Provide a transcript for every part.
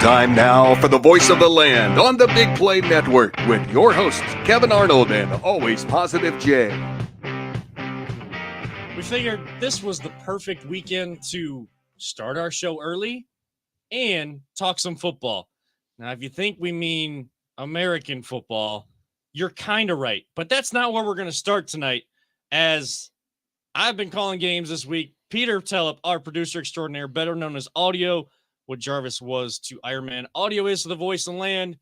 Time now for the voice of the land on the Big Play Network with your hosts, Kevin Arnold and Always Positive Jay. We figured this was the perfect weekend to start our show early and talk some football. Now, if you think we mean American football, you're kind of right. But that's not where we're going to start tonight, as I've been calling games this week. Peter Tellep, our producer extraordinaire, better known as Audio, what Jarvis was to Iron Man. Audio is the voice of the land.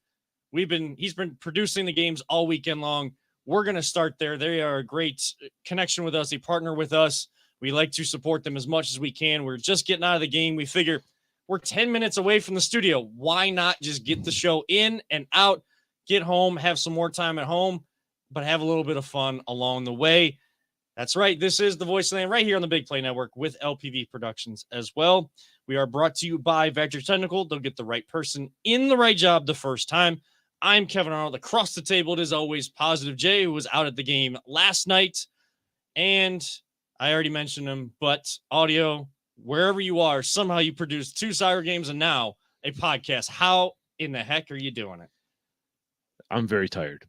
He's been producing the games all weekend long. We're going to start there. They are a great connection with us. They partner with us. We like to support them as much as we can. We're just getting out of the game. We figure we're 10 minutes away from the studio. Why not just get the show in and out, get home, have some more time at home, but have a little bit of fun along the way. That's right. This is the Voice of the Land right here on the Big Play Network with LPV Productions as well. We are brought to you by Vector Technical. They'll get the right person in the right job the first time. I'm Kevin Arnold. Across the table, it is always Positive Jay, who was out at the game last night. And I already mentioned him, but Audio, wherever you are, somehow you produced 2 soccer games and now a podcast. How in the heck are you doing it? I'm very tired.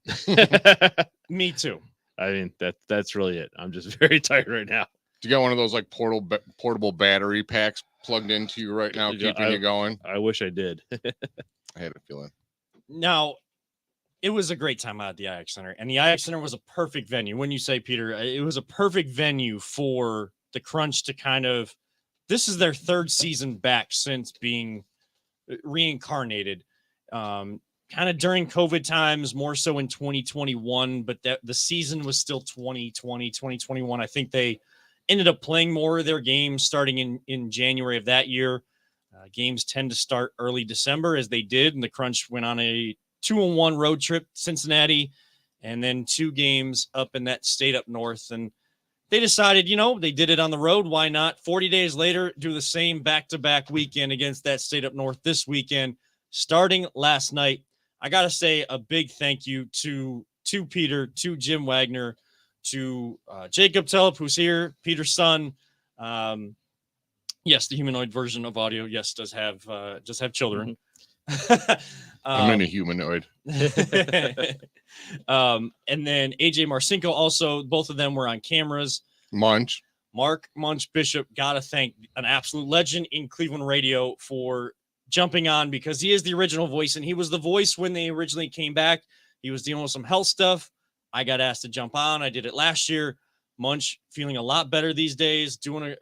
Me too. I mean, that's really it. I'm just very tired right now. You got one of those like portable battery packs plugged into you right now, keeping you going? I wish I did. I had a feeling. Now, it was a great time out at the IX Center, and the IX Center was a perfect venue. When you say, Peter, it was a perfect venue for the Crunch to kind of, this is their 3rd season back since being reincarnated. Kind of during COVID times, more so in 2021, but the season was still 2020, 2021. I think they ended up playing more of their games starting in January of that year. Games tend to start early December, as they did, and the Crunch went on a 2-1 road trip to Cincinnati, and then 2 games up in that state up north. And they decided, they did it on the road. Why not? 40 days later, do the same back-to-back weekend against that state up north this weekend, starting last night. I got to say a big thank you to Peter, to Jim Wagner, to Jacob Tellep, who's here, Peter's son. Yes, the humanoid version of Audio, yes, does have children. I'm in a humanoid. And then AJ Marcinko also, both of them were on cameras. Mark Munch Bishop, got to thank an absolute legend in Cleveland radio for jumping on, because he is the original voice, and he was the voice when they originally came back. He was dealing with some health stuff. I got asked to jump on. I did it last year. Munch feeling a lot better these days, doing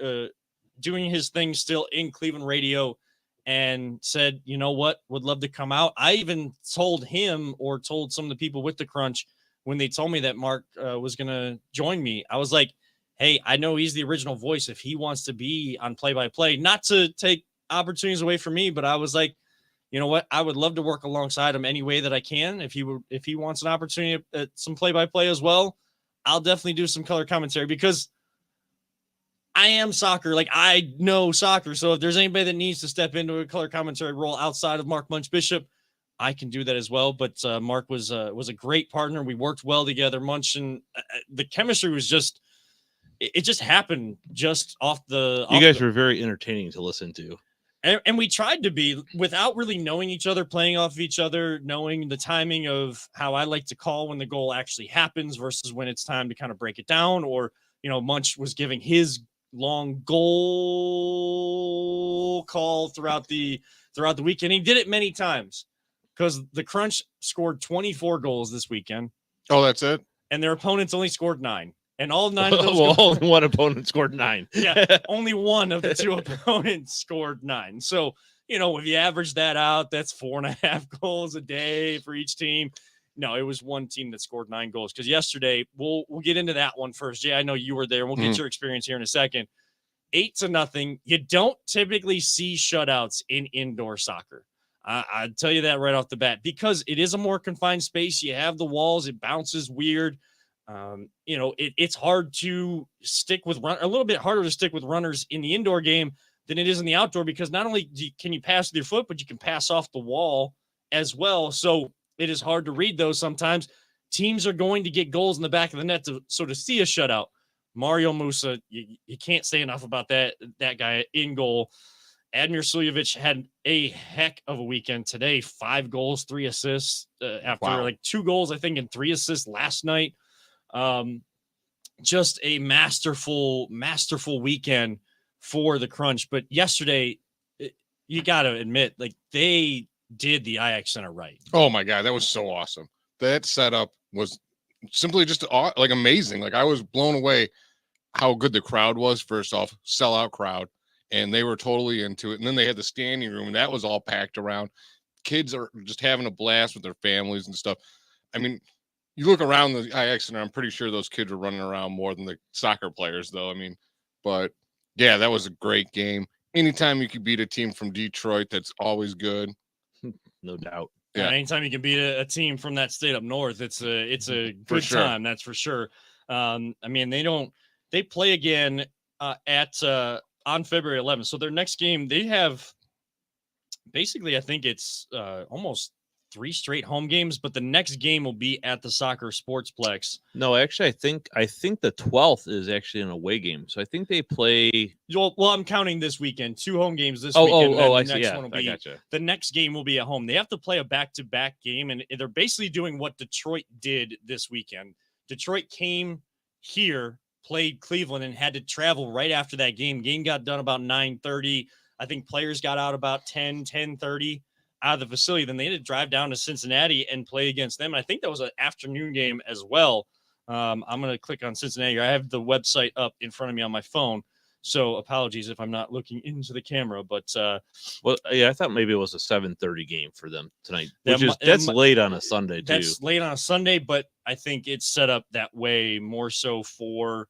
his thing still in Cleveland radio, and said, you know what, would love to come out. I even told him, or told some of the people with the Crunch, when they told me that Mark was going to join me, I was like, hey, I know he's the original voice. If he wants to be on play-by-play, not to take opportunities away from me, but I was like, you know what, I would love to work alongside him any way that I can. If he wants an opportunity at some play-by-play as well, I'll definitely do some color commentary, because I am soccer. Like, I know soccer. So if there's anybody that needs to step into a color commentary role outside of Mark Munch Bishop, I can do that as well. But Mark was a great partner. We worked well together. Munch, and the chemistry was just, it just happened just off the. You guys were very entertaining to listen to. And we tried to be, without really knowing each other, playing off of each other, knowing the timing of how I like to call when the goal actually happens versus when it's time to kind of break it down. Or, Munch was giving his long goal call throughout the weekend. He did it many times, because the Crunch scored 24 goals this weekend. Oh, that's it? And their opponents only scored 9. And all 9 of those only one opponent scored 9. Yeah, only one of the 2 opponents scored 9. So, if you average that out, that's 4.5 goals a day for each team. No, it was one team that scored 9 goals. Because yesterday, we'll get into that one first. Jay, I know you were there. We'll get your experience here in a second. 8-0. You don't typically see shutouts in indoor soccer. I'll tell you that right off the bat, because it is a more confined space. You have the walls. It bounces weird. It's hard to stick with a little bit harder to stick with runners in the indoor game than it is in the outdoor, because not only can you pass with your foot, but you can pass off the wall as well. So it is hard to read those sometimes. Teams are going to get goals in the back of the net to see a shutout. Mario Musa, you can't say enough about that guy in goal. Admir Suljevic had a heck of a weekend today. 5 goals, 3 assists after like 2 goals, I think, and 3 assists last night. Just a masterful weekend for the Crunch. But yesterday, you got to admit, like, they did the IX Center right. Oh my God, that was so awesome. That setup was simply just like amazing. Like, I was blown away how good the crowd was. First off, sellout crowd, and they were totally into it. And then they had the standing room, and that was all packed around. Kids are just having a blast with their families and stuff. I mean, you look around the IX Center, I'm pretty sure those kids are running around more than the soccer players, though. I mean, but yeah, that was a great game. Anytime you could beat a team from Detroit, that's always good. No doubt. Yeah, anytime you can beat a team from that state up north, it's a good time. That's for sure. I mean, they play again on February 11th. So their next game, they have basically, I think it's almost 3 straight home games, but the next game will be at the Soccer Sportsplex. No, actually, I think the 12th is actually an away game. So I think they play. Well, I'm counting this weekend, 2 home games this weekend. I see. Yeah, I gotcha. The next game will be at home. They have to play a back-to-back game, and they're basically doing what Detroit did this weekend. Detroit came here, played Cleveland, and had to travel right after that game. Game got done about 9:30. I think players got out about 10:30 out of the facility. Then they had to drive down to Cincinnati and play against them. And I think that was an afternoon game as well. I'm going to click on Cincinnati. I have the website up in front of me on my phone. So apologies if I'm not looking into the camera, but well, yeah, I thought maybe it was a 7:30 game for them tonight, that's late on a Sunday too. That's late on a Sunday, but I think it's set up that way more so for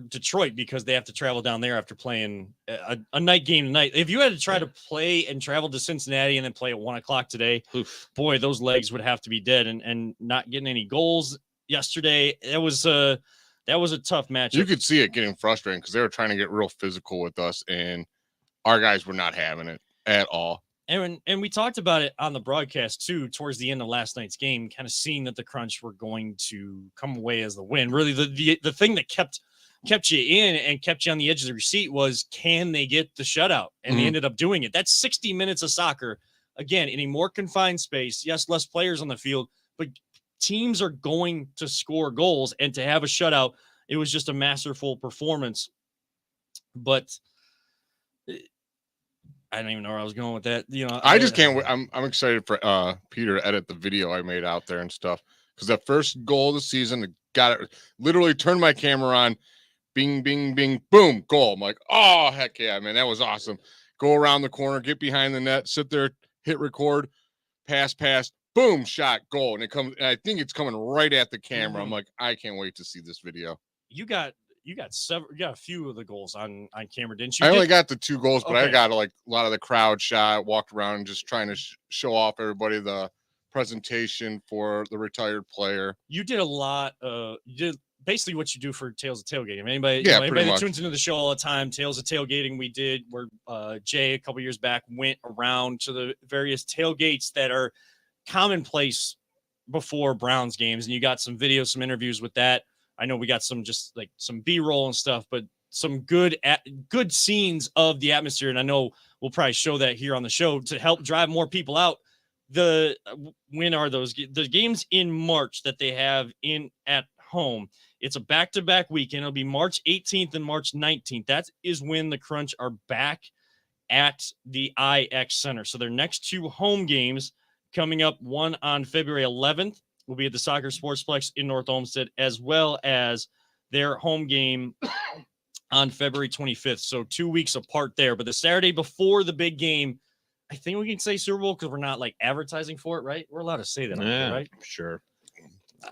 Detroit, because they have to travel down there after playing a night game tonight. If you had to try to play and travel to Cincinnati and then play at 1:00 today, boy, those legs would have to be dead. And not getting any goals yesterday, that was a tough matchup. You could see it getting frustrating because they were trying to get real physical with us, and our guys were not having it at all. And we talked about it on the broadcast too, towards the end of last night's game, kind of seeing that the Crunch were going to come away as the win. Really, the thing that kept you in and kept you on the edge of your seat was, can they get the shutout? And they ended up doing it. That's 60 minutes of soccer, again, in a more confined space. Yes, less players on the field, but teams are going to score goals, and to have a shutout, it was just a masterful performance. But I don't even know where I was going with that. I just can't wait. I'm excited for Peter to edit the video I made out there and stuff, because that first goal of the season, got it. Literally turned my camera on, bing, bing, bing, boom, goal. I'm like, oh heck yeah, man, that was awesome. Go around the corner, get behind the net, sit there, hit record, pass, boom, shot, goal, and it comes. And I think it's coming right at the camera. I'm like, I can't wait to see this video. You got a few of the goals on camera, didn't you? I only got the 2 goals, but I got like a lot of the crowd shot, walked around and just trying to show off everybody the presentation for the retired player. You did a lot. You did basically what you do for Tales of Tailgating. Anybody that tunes into the show all the time, Tales of Tailgating, we did where Jay a couple years back went around to the various tailgates that are commonplace before Browns games, and you got some videos, some interviews with that. I know we got some B-roll and stuff, but some good scenes of the atmosphere. And I know we'll probably show that here on the show to help drive more people out. When are those? The games in March that they have at home. It's a back-to-back weekend. It'll be March 18th and March 19th. That is when the Crunch are back at the IX Center. So their next 2 home games coming up, one on February 11th, will be at the Soccer Sportsplex in North Olmsted, as well as their home game on February 25th. So 2 weeks apart there. But the Saturday before the big game, I think we can say Super Bowl because we're not like advertising for it, right? We're allowed to say that, right? Sure.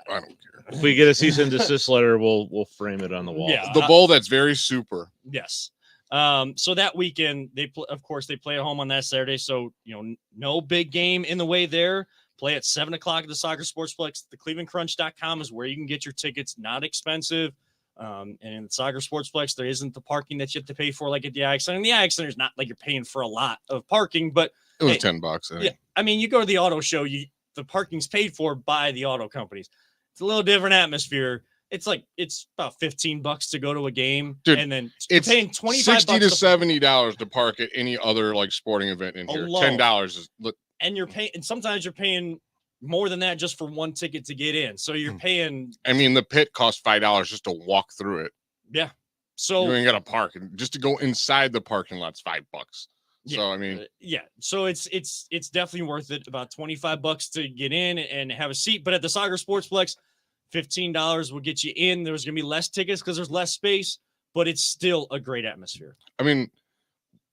I don't care. If we get a cease and desist letter, we'll frame it on the wall. Yeah, the bowl that's very super. Yes. So that weekend, they play at home on that Saturday. So, no big game in the way there. Play at 7:00 at the Soccer Sportsplex. The ClevelandCrunch.com is where you can get your tickets. Not expensive. And in the Soccer Sportsplex, there isn't the parking that you have to pay for like at the IX Center. And the IX Center is not like you're paying for a lot of parking, but it was $10. Yeah, I mean, you go to the auto show, the parking's paid for by the auto companies. It's a little different atmosphere. it's about $15 to go to a game, Dude, and then it's paying $25 $60 to $70 to park at any other like sporting event in here. Alone. $10 is and you're paying, and sometimes you're paying more than that just for one ticket to get in. So you're paying. I mean, the pit costs $5 just to walk through it. Yeah. So you ain't got to park, and just to go inside the parking lot's $5. Yeah, so I mean, so it's definitely worth it. About $25 to get in and have a seat. But at the Soccer Sportsplex, $15 will get you in. There's gonna be less tickets because there's less space, but it's still a great atmosphere. I mean,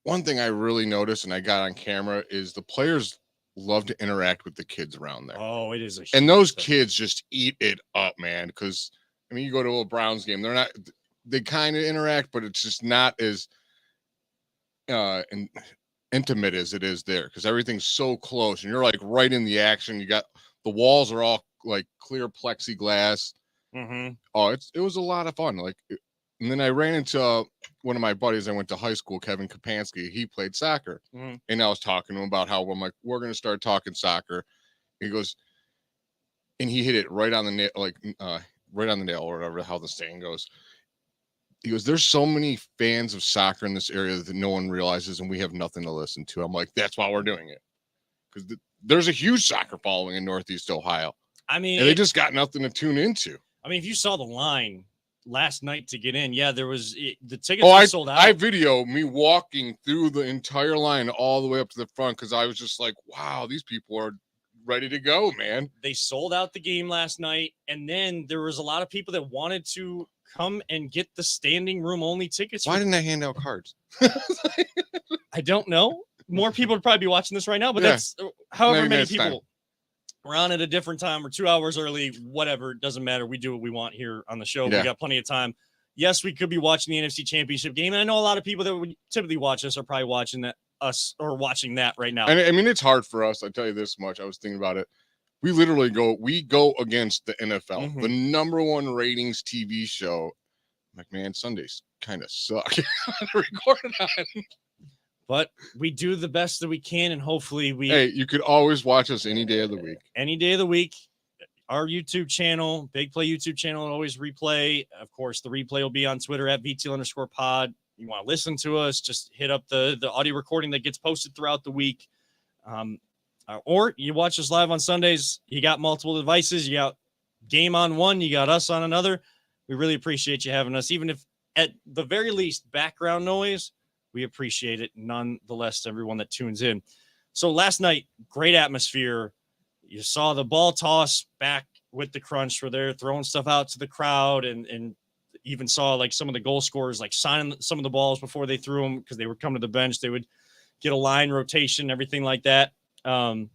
one thing I really noticed and I got on camera is the players love to interact with the kids around there. Oh, it is and those kids just eat it up, man. Because I mean, you go to a Browns game, they kind of interact, but it's just not as intimate as it is there because everything's so close and you're like right in the action. You got the walls are all like clear plexiglass. Oh, it was a lot of fun. Like, and then I ran into one of my buddies I went to high school, Kevin Kapansky. He played soccer, and I was talking to him about how I'm like, we're going to start talking soccer. He goes, and he hit it right on the nail, like right on the nail, or whatever how the saying goes. He goes, there's so many fans of soccer in this area that no one realizes, and we have nothing to listen to. I'm like, that's why we're doing it, because there's a huge soccer following in Northeast Ohio. I mean, and they just got nothing to tune into. I mean, if you saw the line last night to get in, yeah, there was the tickets were sold out. I video me walking through the entire line all the way up to the front because I was just like, wow, these people are ready to go, man. They sold out the game last night, and then there was a lot of people that wanted to come and get the standing room only tickets. Why didn't they hand out cards? I don't know. More people would probably be watching this right now, but that's however many people. Time. We're on at a different time. We're 2 hours early, whatever. It doesn't matter. We do what we want here on the show. Yeah. We got plenty of time. Yes, we could be watching the NFC Championship game. And I know a lot of people that would typically watch us are probably watching that right now. And I mean, it's hard for us. I tell you this much. I was thinking about it. We literally go against the NFL, the number one ratings TV show. I'm like, man, Sundays kind of suck to record on. But we do the best that we can, and hopefully Hey, you could always watch us any day of the week. Any day of the week. Our YouTube channel, Big Play YouTube channel, always replay. Of course, the replay will be on Twitter at VTL_pod. You want to listen to us, just hit up the audio recording that gets posted throughout the week. Or you watch us live on Sundays. You got multiple devices. You got game on one. You got us on another. We really appreciate you having us. Even if at the very least background noise, we appreciate it nonetheless to everyone that tunes in. So last night, great atmosphere. You saw the ball toss back with the crunch where they're throwing stuff out to the crowd and even saw like some of the goal scorers like signing some of the balls before they threw them because they would come to the bench. They would get a line rotation, everything like that. And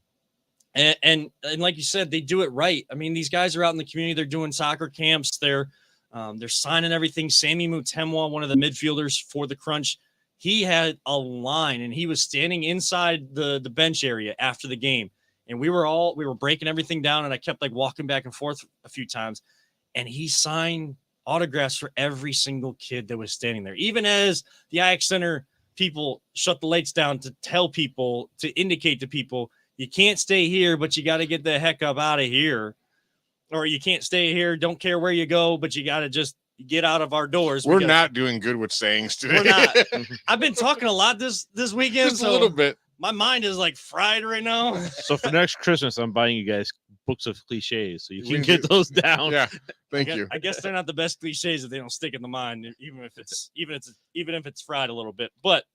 like you said, they do it right. I mean, these guys are out in the community. They're doing soccer camps. They're signing everything. Sammy Mutemwa, one of the midfielders for the crunch, he had a line and he was standing inside the bench area after the game. And we were breaking everything down. And I kept like walking back and forth a few times. And he signed autographs for every single kid that was standing there. Even as the Ajax Center people shut the lights down to tell people, to indicate to people, you can't stay here, but you got to get the heck up out of here. Or you can't stay here. Don't care where you go, but you got to just get out of our doors. We're not doing good with sayings today. We're not. I've been talking a lot this weekend. Just a little bit. My mind is like fried right now. So for next Christmas, I'm buying you guys books of cliches so you can get those down. Yeah, thank you. I guess they're not the best cliches if they don't stick in the mind, even if it's fried a little bit. But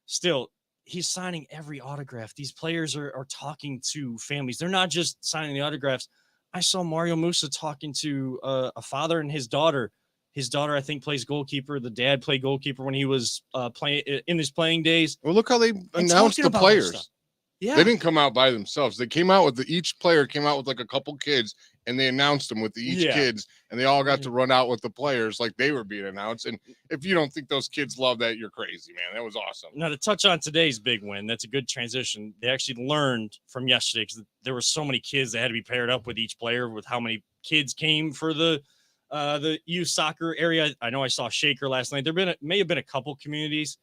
still, he's signing every autograph. These players are talking to families. They're not just signing the autographs. I saw Mario Musa talking to a father and his daughter. His daughter, I think, plays goalkeeper. The dad played goalkeeper when he was playing in his playing days. Well, look how they announced the players. Yeah, they didn't come out by themselves. They came out with each player came out with like a couple kids, and they announced them with each kids, and they all got to run out with the players like they were being announced. And if you don't think those kids love that, you're crazy, man. That was awesome. Now to touch on today's big win, that's a good transition. They actually learned from yesterday because there were so many kids that had to be paired up with each player with how many kids came for the youth soccer area. I know I saw Shaker last night. May have been a couple communities.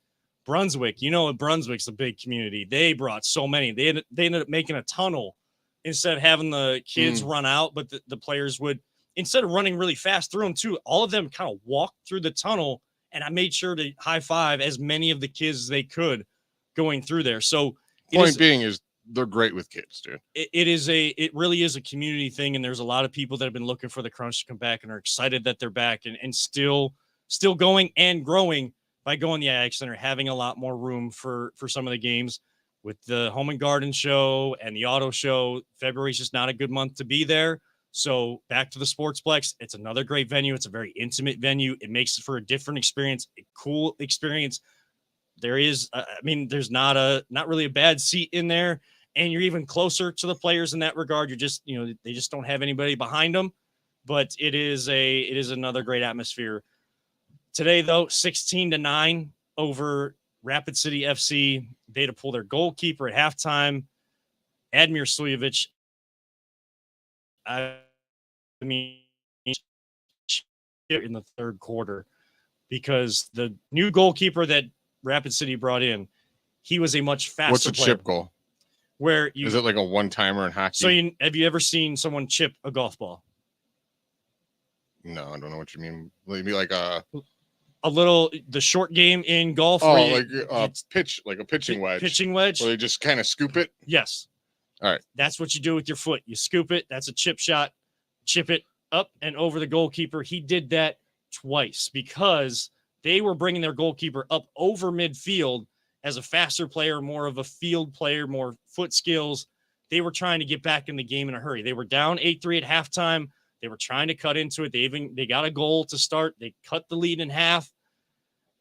Brunswick, Brunswick's a big community. They brought so many. They ended up making a tunnel instead of having the kids run out, but the players would instead of running really fast through them too, all of them kind of walked through the tunnel, and I made sure to high five as many of the kids as they could going through there. So point being is they're great with kids, dude. It really is a community thing, and there's a lot of people that have been looking for the Crunch to come back and are excited that they're back and still going and growing by going to the Ag Center, having a lot more room for some of the games with the Home and Garden show and the auto show. February is just not a good month to be there. So back to the Sportsplex. It's another great venue. It's a very intimate venue. It makes it for a different experience, a cool experience. There is, there's not really a bad seat in there, and you're even closer to the players in that regard. You're just, they just don't have anybody behind them, but it is another great atmosphere. Today, though, 16-9 over Rapid City FC. They had to pull their goalkeeper at halftime, Admir Suljevic. In the third quarter, because the new goalkeeper that Rapid City brought in, he was a much faster What's a player. chip goal? Is it like a one-timer in hockey? So have you ever seen someone chip a golf ball? No, I don't know what you mean. Maybe like a the short game in golf. Oh, like a pitching wedge. Pitching wedge. Where they just kind of scoop it. Yes. All right. That's what you do with your foot. You scoop it. That's a chip shot. Chip it up and over the goalkeeper. He did that twice because they were bringing their goalkeeper up over midfield as a faster player, more of a field player, more foot skills. They were trying to get back in the game in a hurry. They were down 8-3 at halftime. They were trying to cut into it. They got a goal to start. They cut the lead in half,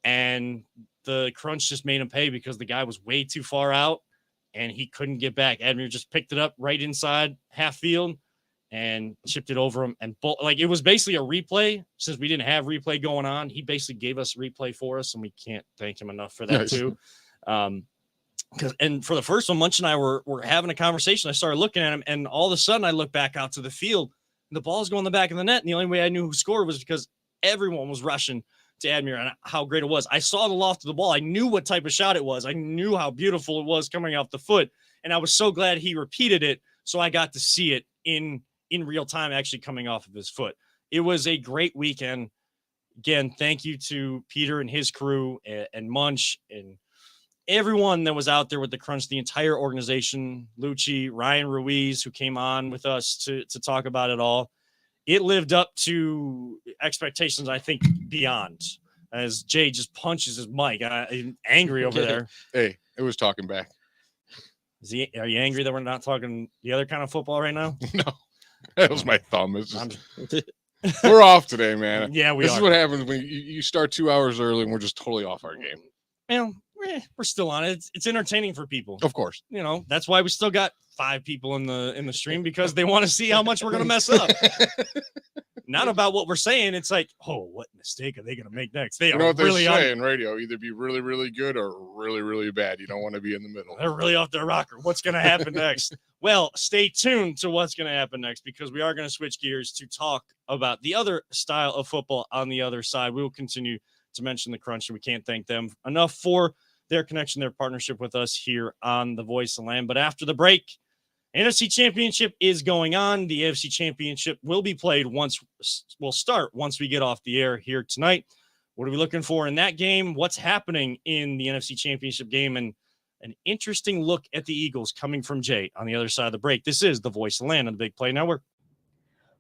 and the Crunch just made him pay because the guy was way too far out and he couldn't get back. Admir just picked it up right inside half field and chipped it over him. And it was basically a replay. Since we didn't have replay going on, he basically gave us replay for us, and we can't thank him enough for that nice. Too. And for the first one, Munch and I were having a conversation. I started looking at him, and all of a sudden I look back out to the field, and the ball's going in the back of the net. And the only way I knew who scored was because everyone was rushing to Admir and how great it was. I saw the loft of the ball. I knew what type of shot it was. I knew how beautiful it was coming off the foot. And I was so glad he repeated it, so I got to see it in real time actually coming off of his foot. It was a great weekend. Again, thank you to Peter and his crew and Munch and everyone that was out there with the Crunch, the entire organization, Lucci, Ryan Ruiz, who came on with us to talk about it all. It lived up to expectations, I think, beyond, as Jay just punches his mic. I'm angry over there. Hey, it was talking back. Are you angry that we're not talking the other kind of football right now? No, that was my thumb. It's just, we're off today, man. Yeah, This is what happens when you start 2 hours early and we're just totally off our game. We're still on it. It's entertaining for people. Of course. That's why we still got 5 people in the stream, because they want to see how much we're going to mess up. Not about what we're saying. It's like, oh, what mistake are they going to make next? They know what really they say in radio, either be really, really good or really, really bad. You don't want to be in the middle. They're really off their rocker. What's going to happen next? Well, stay tuned to what's going to happen next, because we are going to switch gears to talk about the other style of football on the other side. We will continue to mention the Crunch, and we can't thank them enough for their connection, their partnership with us here on the Voice of the Land. But after the break, NFC Championship is going on. The AFC Championship will be played once we get off the air here tonight. What are we looking for in that game? What's happening in the NFC Championship game? And an interesting look at the Eagles coming from Jay on the other side of the break. This is the Voice of the Land on the Big Play Network.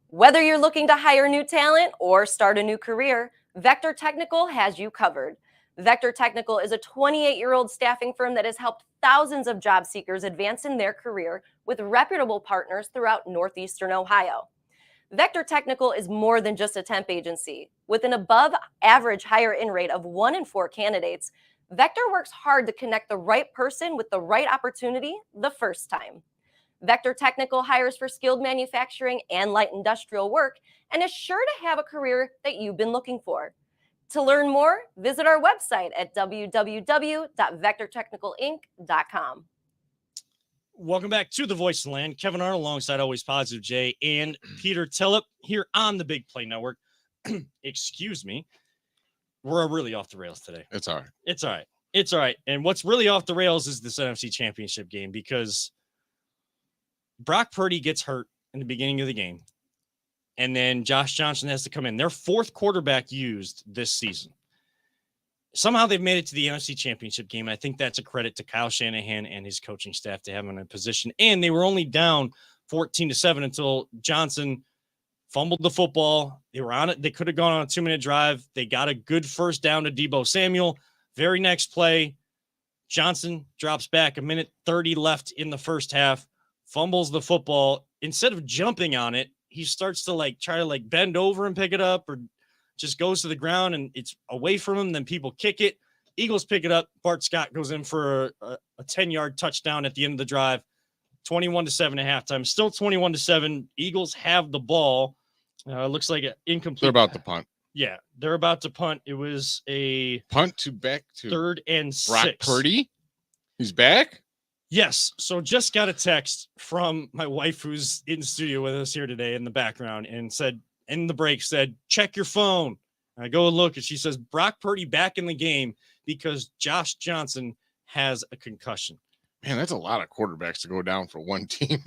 Whether you're looking to hire new talent or start a new career, Vector Technical has you covered. Vector Technical is a 28-year-old staffing firm that has helped thousands of job seekers advance in their career with reputable partners throughout Northeastern Ohio. Vector Technical is more than just a temp agency. With an above-average hire-in rate of 1 in 4 candidates, Vector works hard to connect the right person with the right opportunity the first time. Vector Technical hires for skilled manufacturing and light industrial work and is sure to have a career that you've been looking for. To learn more, visit our website at www.vectortechnicalinc.com. Welcome back to the Voice of the Land. Kevin Arnold alongside Always Positive Jay and Peter Tillip here on the Big Play Network. Excuse me. We're really off the rails today. It's all right. It's all right. It's all right. And what's really off the rails is this NFC Championship game, because Brock Purdy gets hurt in the beginning of the game. and then Josh Johnson has to come in. Their fourth quarterback used this season. Somehow they've made it to the NFC Championship game. I think that's a credit to Kyle Shanahan and his coaching staff to have him in a position. And they were only down 14-7 until Johnson fumbled the football. They were on it. They could have gone on a 2-minute drive. They got a good first down to Deebo Samuel. Very next play, Johnson drops back, 1:30 left in the first half, fumbles the football. Instead of jumping on it, he starts to try to bend over and pick it up, or just goes to the ground and it's away from him. Then people kick it. Eagles pick it up. Bart Scott goes in for a 10-yard touchdown at the end of the drive. 21-7 at halftime. Still 21-7. Eagles have the ball. Looks like an incomplete. They're about to punt. Yeah, they're about to punt. It was a punt to back to 3rd and 6. Brock Purdy. He's back. Yes. So just got a text from my wife who's in the studio with us here today in the background and said, in the break, said, check your phone. And I go and look and she says, Brock Purdy back in the game because Josh Johnson has a concussion. Man, that's a lot of quarterbacks to go down for one team.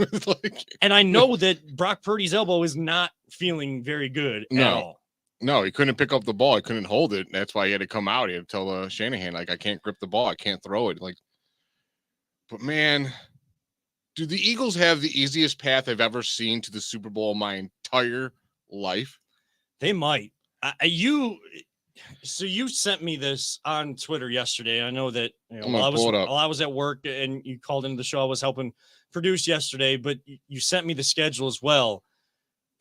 And I know that Brock Purdy's elbow is not feeling very good at all. No, he couldn't pick up the ball. He couldn't hold it. That's why he had to come out. He had to tell Shanahan, I can't grip the ball. I can't throw it. But man, do the Eagles have the easiest path I've ever seen to the Super Bowl in my entire life? They might. You sent me this on Twitter yesterday. I know that while I was at work and you called into the show, I was helping produce yesterday, but you sent me the schedule as well.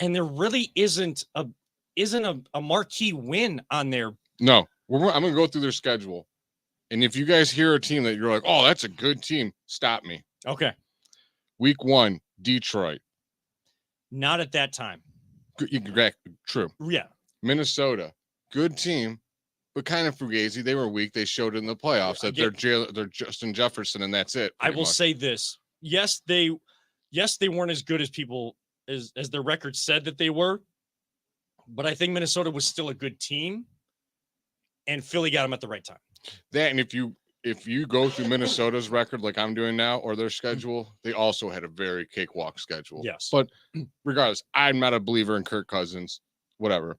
And there really isn't a marquee win on there. No, I'm going to go through their schedule. And if you guys hear a team that you're like, oh, that's a good team, stop me. Okay. Week 1, Detroit. Not at that time. True. Yeah. Minnesota, good team, but kind of fugazi. They were weak. They showed it in the playoffs that they're Justin Jefferson, and that's it. I will say this. Yes, they weren't as good as people as their record said that they were, but I think Minnesota was still a good team, and Philly got them at the right time. That, and if you go through Minnesota's record like I'm doing now, or their schedule, they also had a very cakewalk schedule. Yes. But regardless, I'm not a believer in Kirk Cousins, whatever.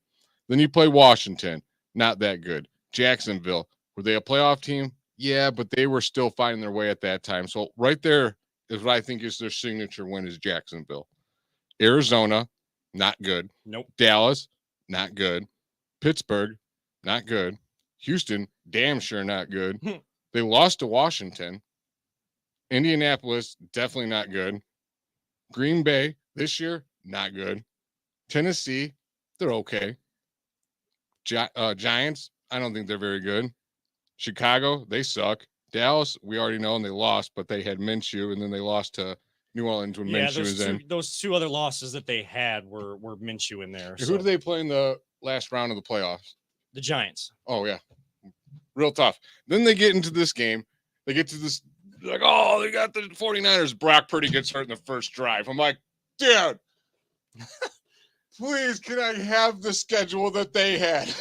Then you play Washington, not that good. Jacksonville, were they a playoff team? Yeah, but they were still finding their way at that time. So right there is what I think is their signature win is Jacksonville. Arizona, not good. Nope. Dallas, not good. Pittsburgh, not good. Houston, damn sure not good. They lost to Washington. Indianapolis, definitely not good. Green Bay, this year, not good. Tennessee, they're okay. Giants, I don't think they're very good. Chicago, they suck. Dallas, we already know, and they lost, but they had Minshew, and then they lost to New Orleans when Minshew was in. Those 2 other losses that they had were Minshew in there. Who do they play in the last round of the playoffs? The Giants. Oh, yeah. Real tough. Then they get into this game. They get to this, they got the 49ers. Brock Purdy gets hurt in the first drive. I'm like, dude, please, can I have the schedule that they had?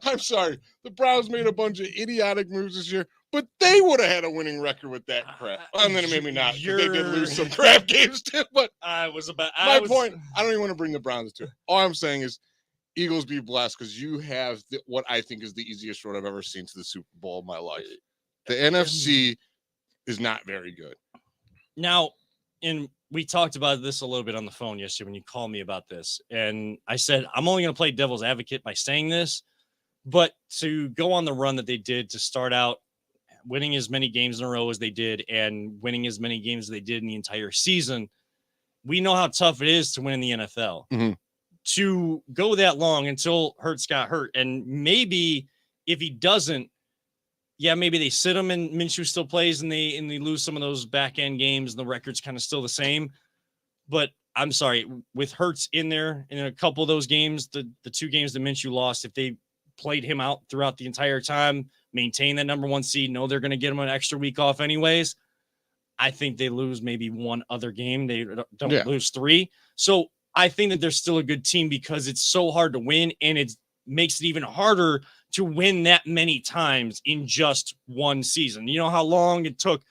I'm sorry. The Browns made a bunch of idiotic moves this year, but they would have had a winning record with that crap. And then maybe not. They did lose some crap games too, but my point, I don't even want to bring the Browns to it. All I'm saying is Eagles be blessed because you have what I think is the easiest road I've ever seen to the Super Bowl in my life. The NFC is not very good. Now, we talked about this a little bit on the phone yesterday when you called me about this. And I said, I'm only going to play devil's advocate by saying this, but to go on the run that they did to start out winning as many games in a row as they did and winning as many games as they did in the entire season, we know how tough it is to win in the NFL. Mm-hmm. To go that long until Hurts got hurt. And maybe if he doesn't, maybe they sit him and Minshew still plays and they lose some of those back end games and the record's kind of still the same. But I'm sorry, with Hurts in there in a couple of those games, the 2 games that Minshew lost, if they played him out throughout the entire time, maintain that number 1 seed, know they're going to get him an extra week off anyways, I think they lose maybe 1 other game. They don't lose 3. So I think that they're still a good team because it's so hard to win, and it makes it even harder to win that many times in just one season. You know how long it took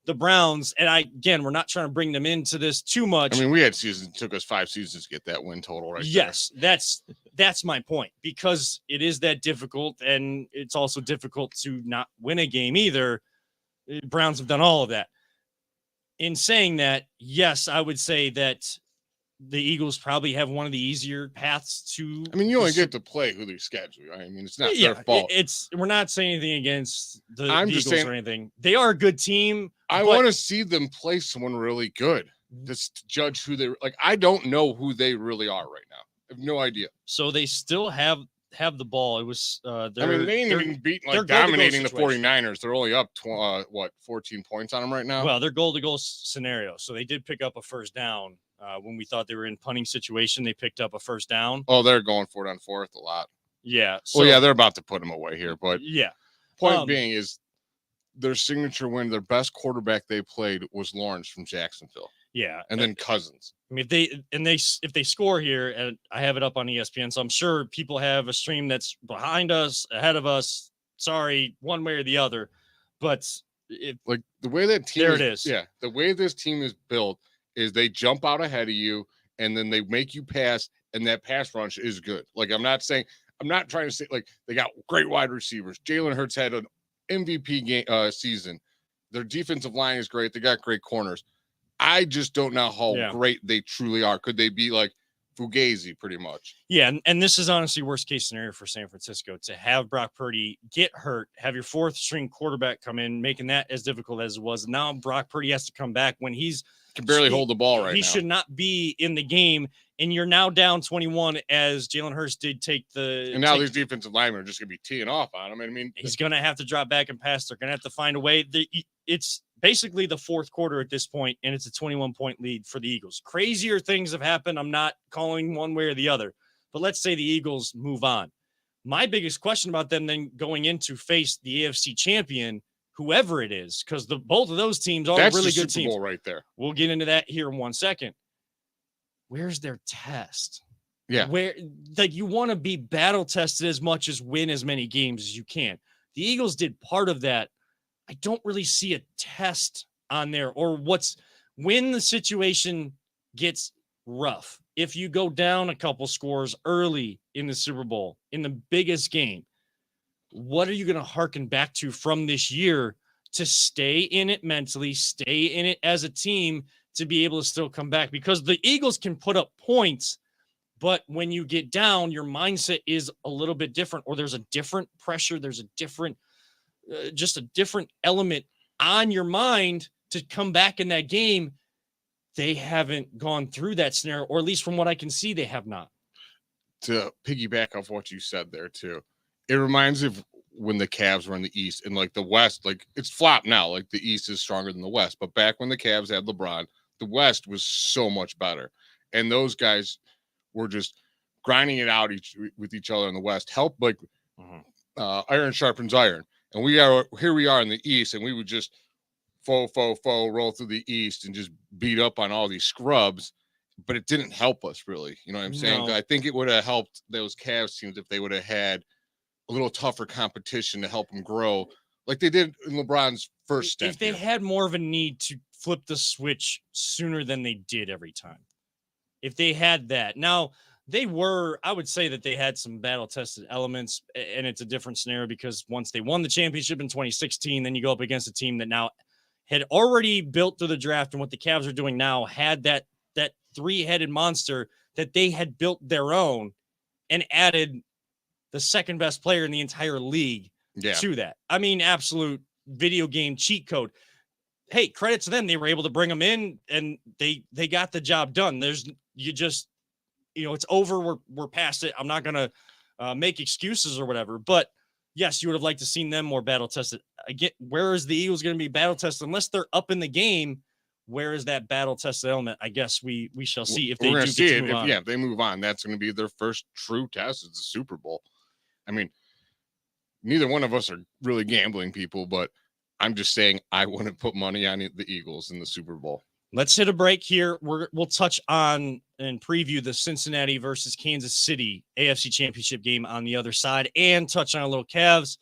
the Browns. And we're not trying to bring them into this too much. I mean, we had seasons, it took us 5 seasons to get that win total right yes, that's my point, because it is that difficult, and it's also difficult to not win a game either. Browns have done all of that. In saying that, yes, I would say that the Eagles probably have one of the easier paths to. I mean, you only get to play who they schedule. Right? I mean, it's not their fault. We're not saying anything against the just Eagles or anything. They are a good team. I want to see them play someone really good. Just to judge who they like. I don't know who they really are right now. I have no idea. So they still have the ball. It was I mean, they ain't even beating, like, dominating the 49ers. They're only up 14 points on them right now. Well, they're goal-to-goal scenario. So they did pick up a first down when we thought they were in punting situation. They picked up a first down. Oh, they're going for it on fourth a lot. Yeah. So, well, yeah, they're about to put them away here, but yeah. Point being is their signature win, their best quarterback they played was Lawrence from Jacksonville. Yeah, and then Cousins. I mean, if they score here, and I have it up on ESPN, so I'm sure people have a stream that's behind us, ahead of us. Sorry, one way or the other, but like the way that team it is. Yeah, the way this team is built is they jump out ahead of you, and then they make you pass, and that pass rush is good. Like I'm not trying to say like they got great wide receivers. Jalen Hurts had an MVP season. Their defensive line is great. They got great corners. I just don't know how great they truly are. Could they be like Fugazi pretty much? Yeah, and this is honestly worst case scenario for San Francisco, to have Brock Purdy get hurt, have your fourth string quarterback come in, making that as difficult as it was. And now Brock Purdy has to come back when he can barely hold the ball right now. He should not be in the game, and you're now down 21 as Jalen Hurts did take the. And now these defensive linemen are just going to be teeing off on him. I mean, he's going to have to drop back and pass. They're going to have to find a way. It's basically the fourth quarter at this point, and it's a 21-point lead for the Eagles. Crazier things have happened. I'm not calling one way or the other, but let's say the Eagles move on. My biggest question about them then going in to face the AFC champion, whoever it is, because both of those teams are really good Super teams. Bowl right there. We'll get into that here in 1 second. Where's their test? Yeah. Where, like, you want to be battle tested as much as win as many games as you can. The Eagles did part of that. I don't really see a test on there, or when the situation gets rough. If you go down a couple scores early in the Super Bowl, in the biggest game, what are you going to hearken back to from this year to stay in it mentally, stay in it as a team, to be able to still come back? Because the Eagles can put up points, but when you get down, your mindset is a little bit different, or there's a different pressure. There's a different, just a different element on your mind to come back in that game. They haven't gone through that scenario, or at least from what I can see, they have not. To piggyback off what you said there too, it reminds me of when the Cavs were in the East, and like the West, like it's flopped now. Like the East is stronger than the West, but back when the Cavs had LeBron, the West was so much better, and those guys were just grinding it out with each other in the West. Iron sharpens iron, and we are in the East, and we would just roll through the East and just beat up on all these scrubs, but it didn't help us really. You know what I'm saying? No. I think it would have helped those Cavs teams if they would have had a little tougher competition to help them grow, like they did in LeBron's first stint. If they had more of a need to flip the switch sooner than they did every time, if they had that. Now, I would say that they had some battle-tested elements, and it's a different scenario because once they won the championship in 2016, then you go up against a team that now had already built through the draft, and what the Cavs are doing now had that three-headed monster that they had built their own and added the second best player in the entire league to that. I mean, absolute video game cheat code. Hey, credit to them. They were able to bring them in, and they got the job done. It's over. We're past it. I'm not going to make excuses or whatever, but yes, you would have liked to seen them more battle tested. Again, where is the Eagles going to be battle tested? Unless they're up in the game, where is that battle tested element? I guess we shall see if they do see it. if they move on, that's going to be their first true test. It's the Super Bowl. I mean, neither one of us are really gambling people, but I'm just saying I wouldn't put money on the Eagles in the Super Bowl. Let's hit a break here. We'll touch on and preview the Cincinnati versus Kansas City AFC Championship game on the other side, and touch on a little Cavs.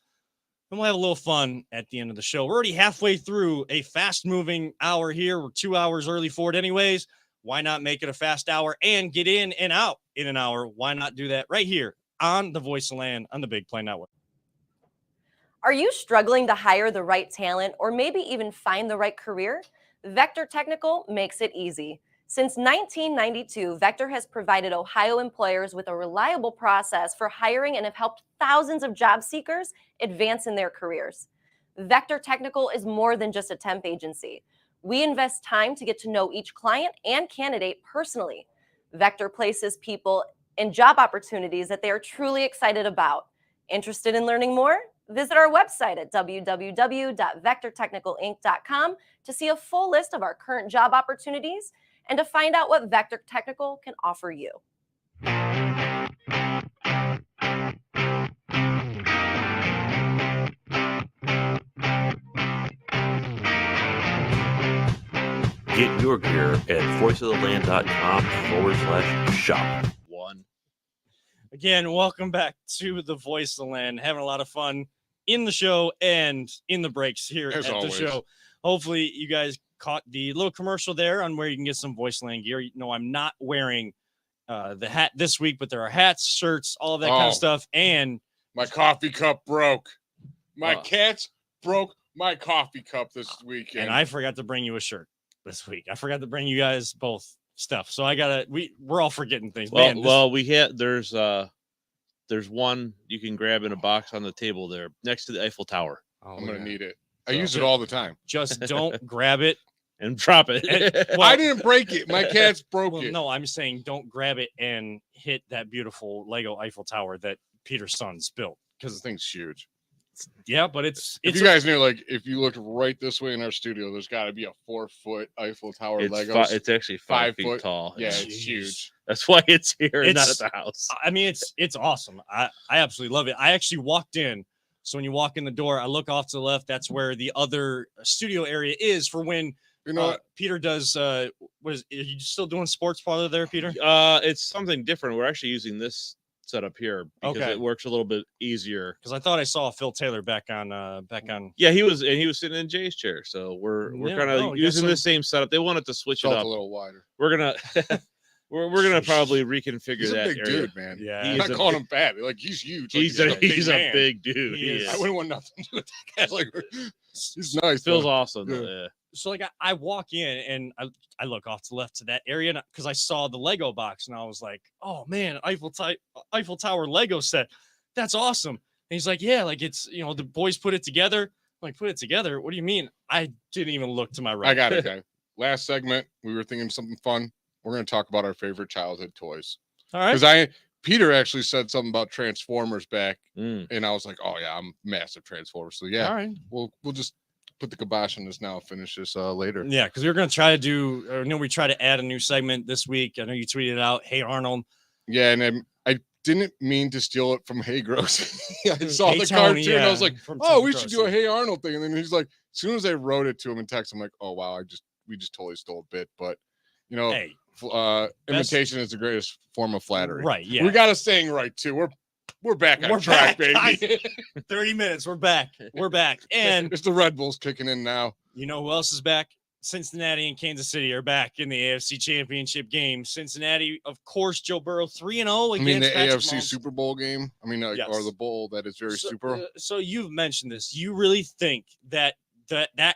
and we'll have a little fun at the end of the show. We're already halfway through a fast-moving hour here. We're 2 hours early for it anyways. Why not make it a fast hour and get in and out in an hour? Why not do that right here on the Voice of Land on the Big Play Network? Are you struggling to hire the right talent or maybe even find the right career? Vector Technical makes it easy. Since 1992, Vector has provided Ohio employers with a reliable process for hiring and have helped thousands of job seekers advance in their careers. Vector Technical is more than just a temp agency. We invest time to get to know each client and candidate personally. Vector places people in job opportunities that they are truly excited about. Interested in learning more? Visit our website at www.vectortechnicalinc.com to see a full list of our current job opportunities and to find out what Vector Technical can offer you. Get your gear at voiceoftheland.com/shop. Again, welcome back to the Voice of the Land. Having a lot of fun in the show and in the breaks here As at always. the show. Hopefully you guys caught the little commercial there on where you can get some Voice of the Land gear. You know, I'm not wearing the hat this week, but there are hats, shirts, all of that kind of stuff. And my coffee cup broke. My cats broke my coffee cup this weekend. And I forgot to bring you a shirt this week. I forgot to bring you guys both stuff. So we're all forgetting things. There's one you can grab in a box on the table there next to the Eiffel Tower. Oh, I'm going to need it. I use it all the time. Just don't grab it and drop it. I didn't break it. My cats broke it. No, I'm saying don't grab it and hit that beautiful Lego Eiffel Tower that Peter's son's built. Because the thing's huge. Yeah, but it's if you guys knew, like, if you look right this way in our studio, there's got to be a 4-foot Eiffel Tower Lego. It's actually 5 feet tall. Yeah, it's huge. That's why it's here and not at the house. I mean, it's awesome. I absolutely love it. I actually walked in. So when you walk in the door, I look off to the left. That's where the other studio area is for when Peter does. Are you still doing sports parlor there, Peter? It's something different. We're actually using this setup here because it works a little bit easier. Because I thought I saw Phil Taylor back on. Yeah, he was sitting in Jay's chair. So we're kind of using the same setup. They wanted to switch it up a little wider. We're gonna. We're gonna probably reconfigure he's that a big area. Dude, man. Yeah, I'm not calling him fat. Like he's huge. He's a big dude. He is. I wouldn't want nothing to do with that guy. Like he's nice. Feels awesome. Yeah. So like I walk in and I look off to the left to that area because I saw the Lego box and I was like, oh man, Eiffel Tower Lego set. That's awesome. And he's like, yeah, like it's the boys put it together. I'm like, put it together? What do you mean? I didn't even look to my right. I got it, guy. Last segment, we were thinking something fun. We're going to talk about our favorite childhood toys. All right. Because Peter actually said something about Transformers back, and I was like, oh yeah, I'm massive Transformers. So yeah, all right. We'll just put the kibosh on this now. Finish this later. Yeah, because we were going to try to do. We try to add a new segment this week. I know you tweeted out, "Hey Arnold." Yeah, and I didn't mean to steal it from Hey Gross. I saw Hey the Tony, cartoon. And I was like, oh, we should do a Hey Arnold thing. And then he's like, as soon as I wrote it to him in text, I'm like, oh wow, we just totally stole a bit. But hey. Imitation is the greatest form of flattery. Right. Yeah. We got a saying right too. We're back on track, baby. 30 minutes. We're back. We're back. And it's the Red Bulls kicking in now. You know who else is back? Cincinnati and Kansas City are back in the AFC Championship game. Cincinnati, of course, Joe Burrow 3-0 against the Patrick AFC Mahomes. Super Bowl game. I mean, Yes. or the bowl that is very super. So you've mentioned this. You really think that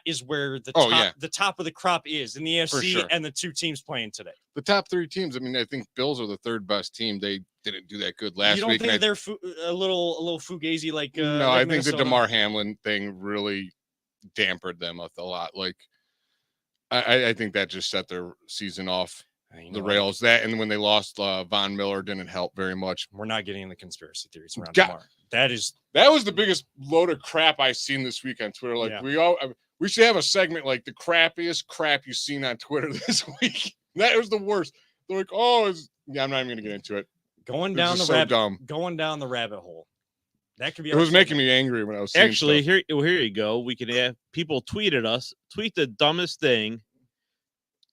is where the top of the crop is in the AFC and the two teams playing today. The top three teams. I mean, I think Bills are the third best team. They didn't do that good last week. You don't think they're a little fugazi like? No, like I Minnesota? think the DeMar Hamlin thing really dampened them a lot. Like, I think that just set their season off the rails. That and when they lost Von Miller didn't help very much. We're not getting in the conspiracy theories around DeMar. That was the biggest load of crap I've seen this week on Twitter. Like we should have a segment like the crappiest crap you've seen on Twitter this week. That was the worst. They're like, I'm not even gonna get into it. Going down the rabbit hole. That could be. It was making me angry when I was seeing actually stuff. here you go. We can have people tweet at us. Tweet the dumbest thing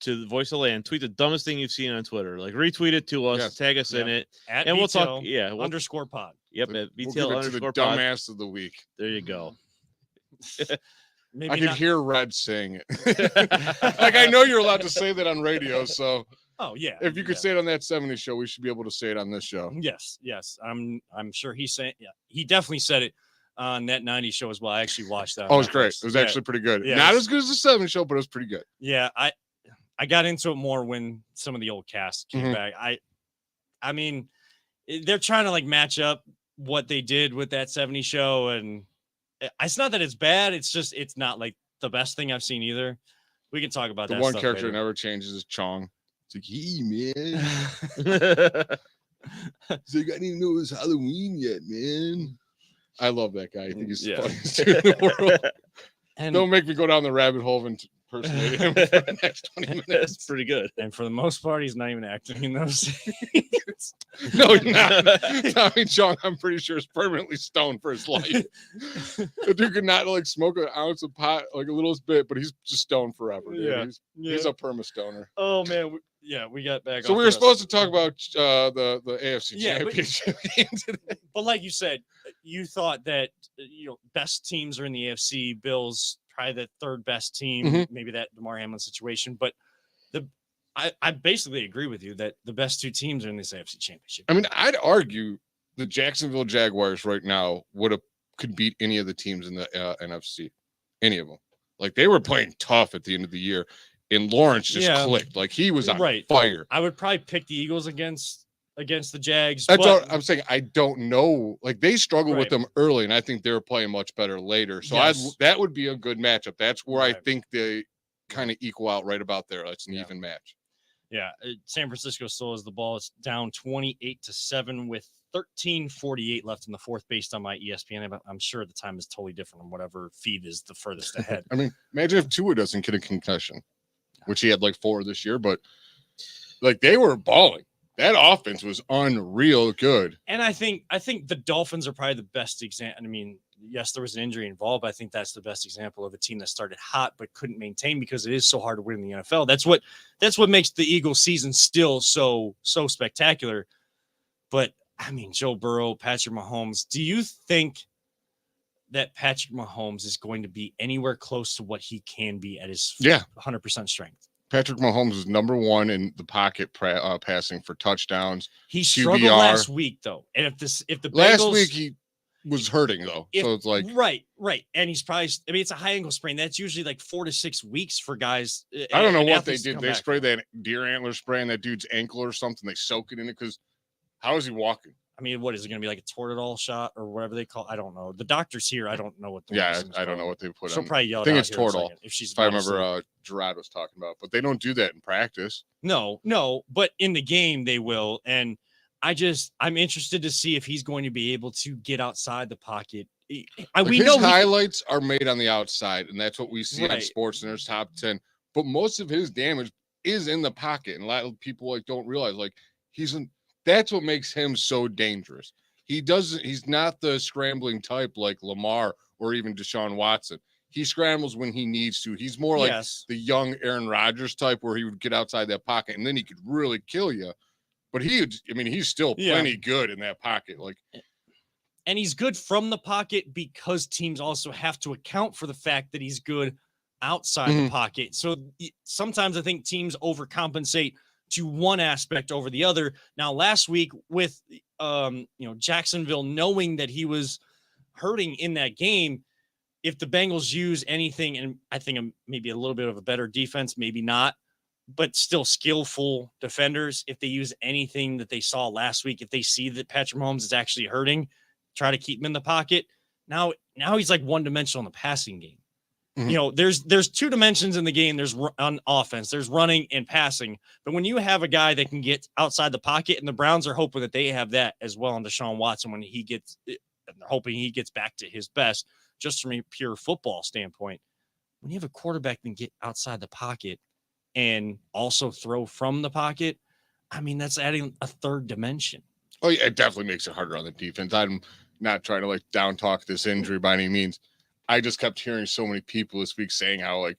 to the Voice of Land. Tweet the dumbest thing you've seen on Twitter. Like retweet it to us. Tag us in it, at and BTL we'll talk. Yeah, _pod. Yep, at BTL we'll give it to the _pod. dumbass of the week. There you go. Maybe I could not. hear Red saying it. Like, I know you're allowed to say that on radio, so Oh yeah. if you could yeah. say it on that 70s show, we should be able to say it on this show. Yes. I'm sure he's saying. Yeah, he definitely said it on that 90s show as well. I actually watched that. Oh, it was great. It was actually pretty good. Yeah, Not as good as the 70s show, but it was pretty good. Yeah, I got into it more when some of the old casts came back. I mean, they're trying to like match up what they did with that 70s show, and it's not that it's bad. It's just it's not like the best thing I've seen either. We can talk about The that. one stuff character later. that never changes is Chong. It's like, hey, man. It's like, I didn't even know it was Halloween yet, man. I love that guy. I think he's the funniest dude in the world. And Don't make me go down the rabbit hole of impersonating him for the next 20 minutes. That's pretty good. and for the most part, he's not even acting in those. No, he's not. Tommy Chong, I'm pretty sure, is permanently stoned for his life. The dude could not like smoke an ounce of pot, like a little bit, but he's just stoned forever. Dude. Yeah. He's a perma stoner. Oh man, we got back. So off we were this. supposed to talk about the AFC Yeah, but- Championship game today. But like you said, you thought that best teams are in the AFC. Bills probably the third best team. Maybe that DeMar Hamlin situation, but I basically agree with you that the best two teams are in this AFC Championship. I mean, I'd argue the Jacksonville Jaguars right now could beat any of the teams in the NFC, any of them. Like they were playing tough at the end of the year, and Lawrence just clicked. Like he was on fire. I would probably pick the Eagles against the Jags. That's but, what I'm saying. I don't know. Like they struggled with them early, and I think they were playing much better later. So that would be a good matchup. That's where I think they kind of equal out right about there. It's an even match. Yeah, San Francisco still has the ball. It's down 28-7 with 13:48 left in the fourth, based on my ESPN. I'm sure the time is totally different on whatever feed is the furthest ahead. I mean, imagine if Tua doesn't get a concussion, which he had like 4 this year, but like they were balling. That offense was unreal good. And I think the Dolphins are probably the best example. I mean, yes, there was an injury involved, but I think that's the best example of a team that started hot but couldn't maintain because it is so hard to win in the NFL. That's what makes the Eagles season still so spectacular. But I mean, Joe Burrow, Patrick Mahomes, do you think that Patrick Mahomes is going to be anywhere close to what he can be at his 100% strength? Patrick Mahomes is number 1 in the pocket passing for touchdowns. He struggled last week though. And if the Bengals, last week he was hurting though. So it's like right. And he's probably, I mean, it's a high ankle sprain. That's usually like 4 to 6 weeks for guys. I don't know what they did. They sprayed that deer antler spray on that dude's ankle or something. They soak it in it because how is he walking? I mean, what is it going to be like a Toradol shot or whatever they call it? I don't know. The doctor's here. I don't know what. I don't know what they put She'll on. probably yell. I think it's Toradol. If I remember, Gerard was talking about, but they don't do that in practice. No, but in the game they will. And I'm interested to see if he's going to be able to get outside the pocket. His highlights are made on the outside, and that's what we see on SportsCenter's top 10. But most of his damage is in the pocket, and a lot of people don't realize that's what makes him so dangerous. He's not the scrambling type like Lamar or even Deshaun Watson. He scrambles when he needs to. He's more like the young Aaron Rodgers type where he would get outside that pocket and then he could really kill you. But he's still plenty good in that pocket. And he's good from the pocket because teams also have to account for the fact that he's good outside the pocket. So sometimes I think teams overcompensate to one aspect over the other. Now, last week with Jacksonville knowing that he was hurting in that game, if the Bengals use anything, and I think maybe a little bit of a better defense, maybe not, but still skillful defenders, if they use anything that they saw last week, if they see that Patrick Mahomes is actually hurting, try to keep him in the pocket. Now he's like one-dimensional in the passing game. There's 2 dimensions in the game. There's on offense, there's running and passing. But when you have a guy that can get outside the pocket, and the Browns are hoping that they have that as well on Deshaun Watson when they're hoping he gets back to his best, just from a pure football standpoint. When you have a quarterback that can get outside the pocket and also throw from the pocket, I mean, that's adding a 3rd dimension. Oh yeah, it definitely makes it harder on the defense. I'm not trying to down talk this injury by any means. I just kept hearing so many people this week saying how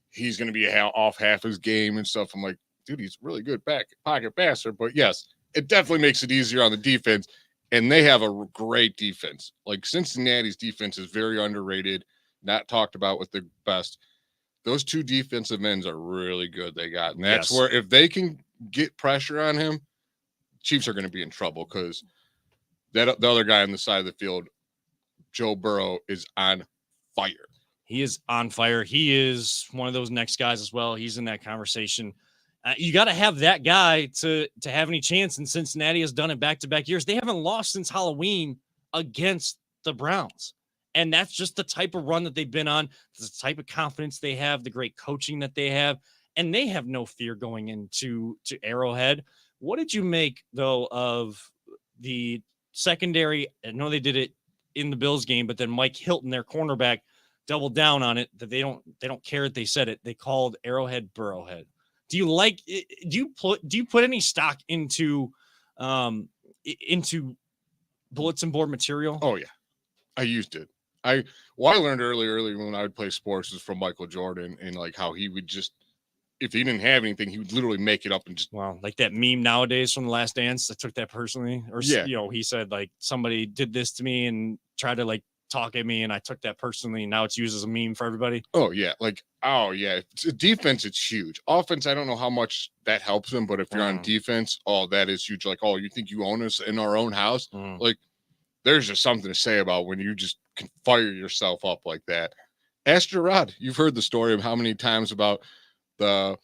he's going to be off half his game and stuff. I'm like, dude, he's really good pocket passer. But yes, it definitely makes it easier on the defense. And they have a great defense. Cincinnati's defense is very underrated. not talked about with the best. Those two defensive ends are really good. They got, and that's Yes. where if they can get pressure on him, Chiefs are going to be in trouble because the other guy on the side of the field, Joe Burrow, is on fire. He is on fire. He is one of those next guys as well. He's in that conversation. You got to have that guy to have any chance. And Cincinnati has done it back-to-back years. They haven't lost since Halloween against the Browns. And that's just the type of run that they've been on, the type of confidence they have, the great coaching that they have. And they have no fear going into Arrowhead. What did you make, though, of the secondary? I know they did it in the Bills game, but then Mike Hilton, their cornerback, doubled down on it, that they don't care that they said it. They called Arrowhead Burrowhead. Do you put any stock into bulletin board material? Oh yeah, I used it. I learned early when I would play sports was from Michael Jordan, and like how he would just, if he didn't have anything, he would literally make it up and just. Wow, like that meme nowadays from The Last Dance. I took that personally, or he said like somebody did this to me and tried to like talk at me, and I took that personally, and now it's used as a meme for everybody. Oh yeah, defense, it's huge. Offense, I don't know how much that helps them, but if you're on defense, that is huge. Like, you think you own us in our own house? Like, there's just something to say about when you just can fire yourself up like that. Ask Gerard. You've heard the story of how many times about the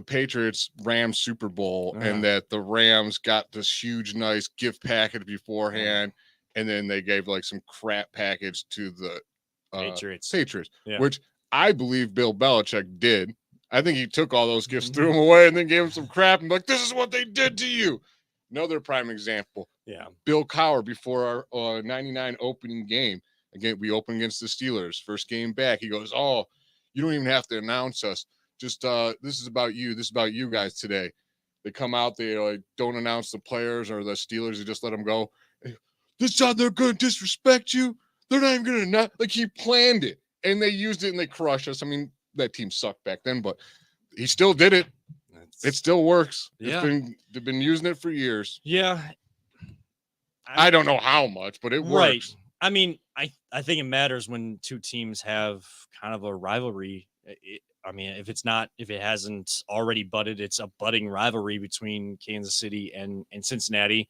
Patriots Rams Super Bowl, and that the Rams got this huge nice gift package beforehand. And then they gave like some crap package to the Patriots, which I believe Bill Belichick did. I think he took all those gifts, threw them away, and then gave them some crap and like, this is what they did to you. Another prime example. Yeah. Bill Cowher, before our 99 opening game, again, we opened against the Steelers, first game back. He goes, "Oh, you don't even have to announce us. Just this is about you. This is about you guys today." They come out, they like don't announce the players or the Steelers. They just let them go. This time they're going to disrespect you. They're not even going to not like he planned it, and they used it and they crushed us. I mean, that team sucked back then, but he still did it. It still works. Yeah. They've been using it for years. Yeah. I don't know how much, but it works. Right. I mean, I think it matters when two teams have kind of a rivalry. If it hasn't already budded, it's a budding rivalry between Kansas City and Cincinnati.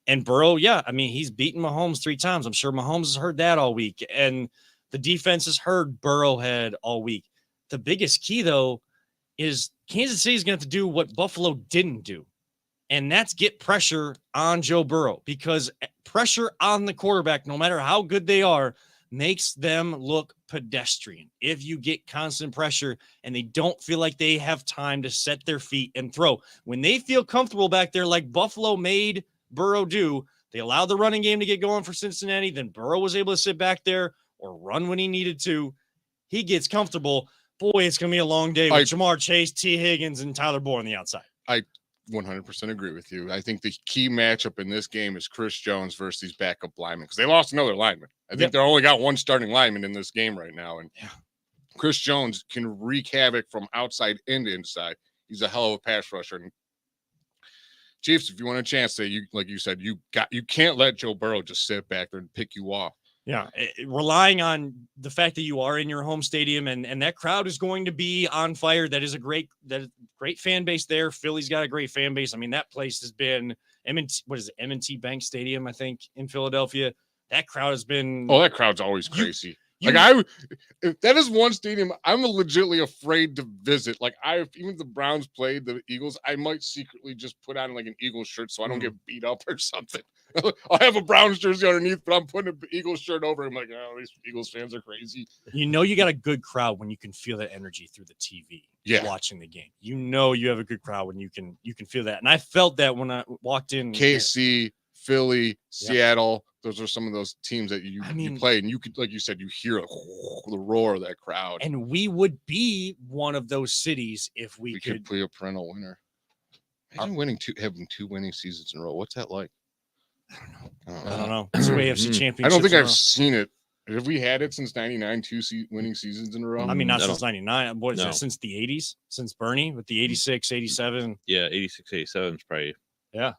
And Burrow, he's beaten Mahomes 3 times. I'm sure Mahomes has heard that all week. And the defense has heard Burrowhead all week. The biggest key, though, is Kansas City is going to have to do what Buffalo didn't do. And that's get pressure on Joe Burrow, because pressure on the quarterback, no matter how good they are, makes them look pedestrian. If you get constant pressure and they don't feel like they have time to set their feet and throw, when they feel comfortable back there, like Buffalo made Burrow do, they allowed the running game to get going for Cincinnati. Then Burrow was able to sit back there or run when he needed to. He gets comfortable. Boy, it's going to be a long day with Jamar Chase, T. Higgins, and Tyler Boyd on the outside. I 100% agree with you. I think the key matchup in this game is Chris Jones versus these backup linemen, because they lost another lineman. I think they only got one starting lineman in this game right now. And Chris Jones can wreak havoc from outside and inside. He's a hell of a pass rusher. And Chiefs, if you want a chance, like you said, you can't let Joe Burrow just sit back there and pick you off. Yeah, relying on the fact that you are in your home stadium and that crowd is going to be on fire. That is a great fan base there. Philly's got a great fan base. I mean, that place has been M&T Bank Stadium, I think, in Philadelphia. That crowd has been. Oh, that crowd's always crazy. If that is one stadium I'm legitimately afraid to visit. Like, even if the Browns played the Eagles, I might secretly just put on like an Eagles shirt so I don't get beat up or something. I'll have a Browns jersey underneath, but I'm putting an Eagles shirt over. I'm like, oh, these Eagles fans are crazy. You know, you got a good crowd when you can feel that energy through the TV. Watching the game. You know, you have a good crowd when you can feel that. And I felt that when I walked in. KC, Philly, Seattle. Those are some of those teams that you play, and you could, like you said, you hear the roar of that crowd. And we would be one of those cities if we could be a perennial winner. Imagine having 2 winning seasons in a row. What's that like? I don't know. It's the AFC Championship. I don't think I've seen it. Have we had it since 99, 2 winning seasons in a row? I mean, not since 99. What is that? Since the 80s? Since Bernie with the 86, 87? Yeah, 86, 87 is probably. Yeah.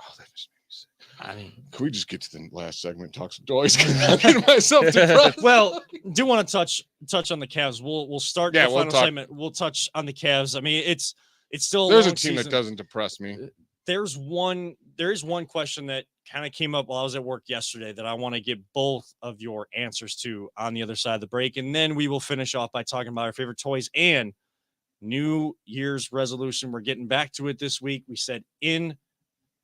Oh, that just made me sick. I mean, can we just get to the last segment? Talk some toys. I'm getting myself depressed. well, do want to touch on the Cavs. We'll start the we'll final segment. We'll touch on the Cavs. I mean, it's still there's long a team season. that doesn't depress me. There is one question that kind of came up while I was at work yesterday that I want to get both of your answers to on the other side of the break, and then we will finish off by talking about our favorite toys and New Year's resolution. We're getting back to it this week. We said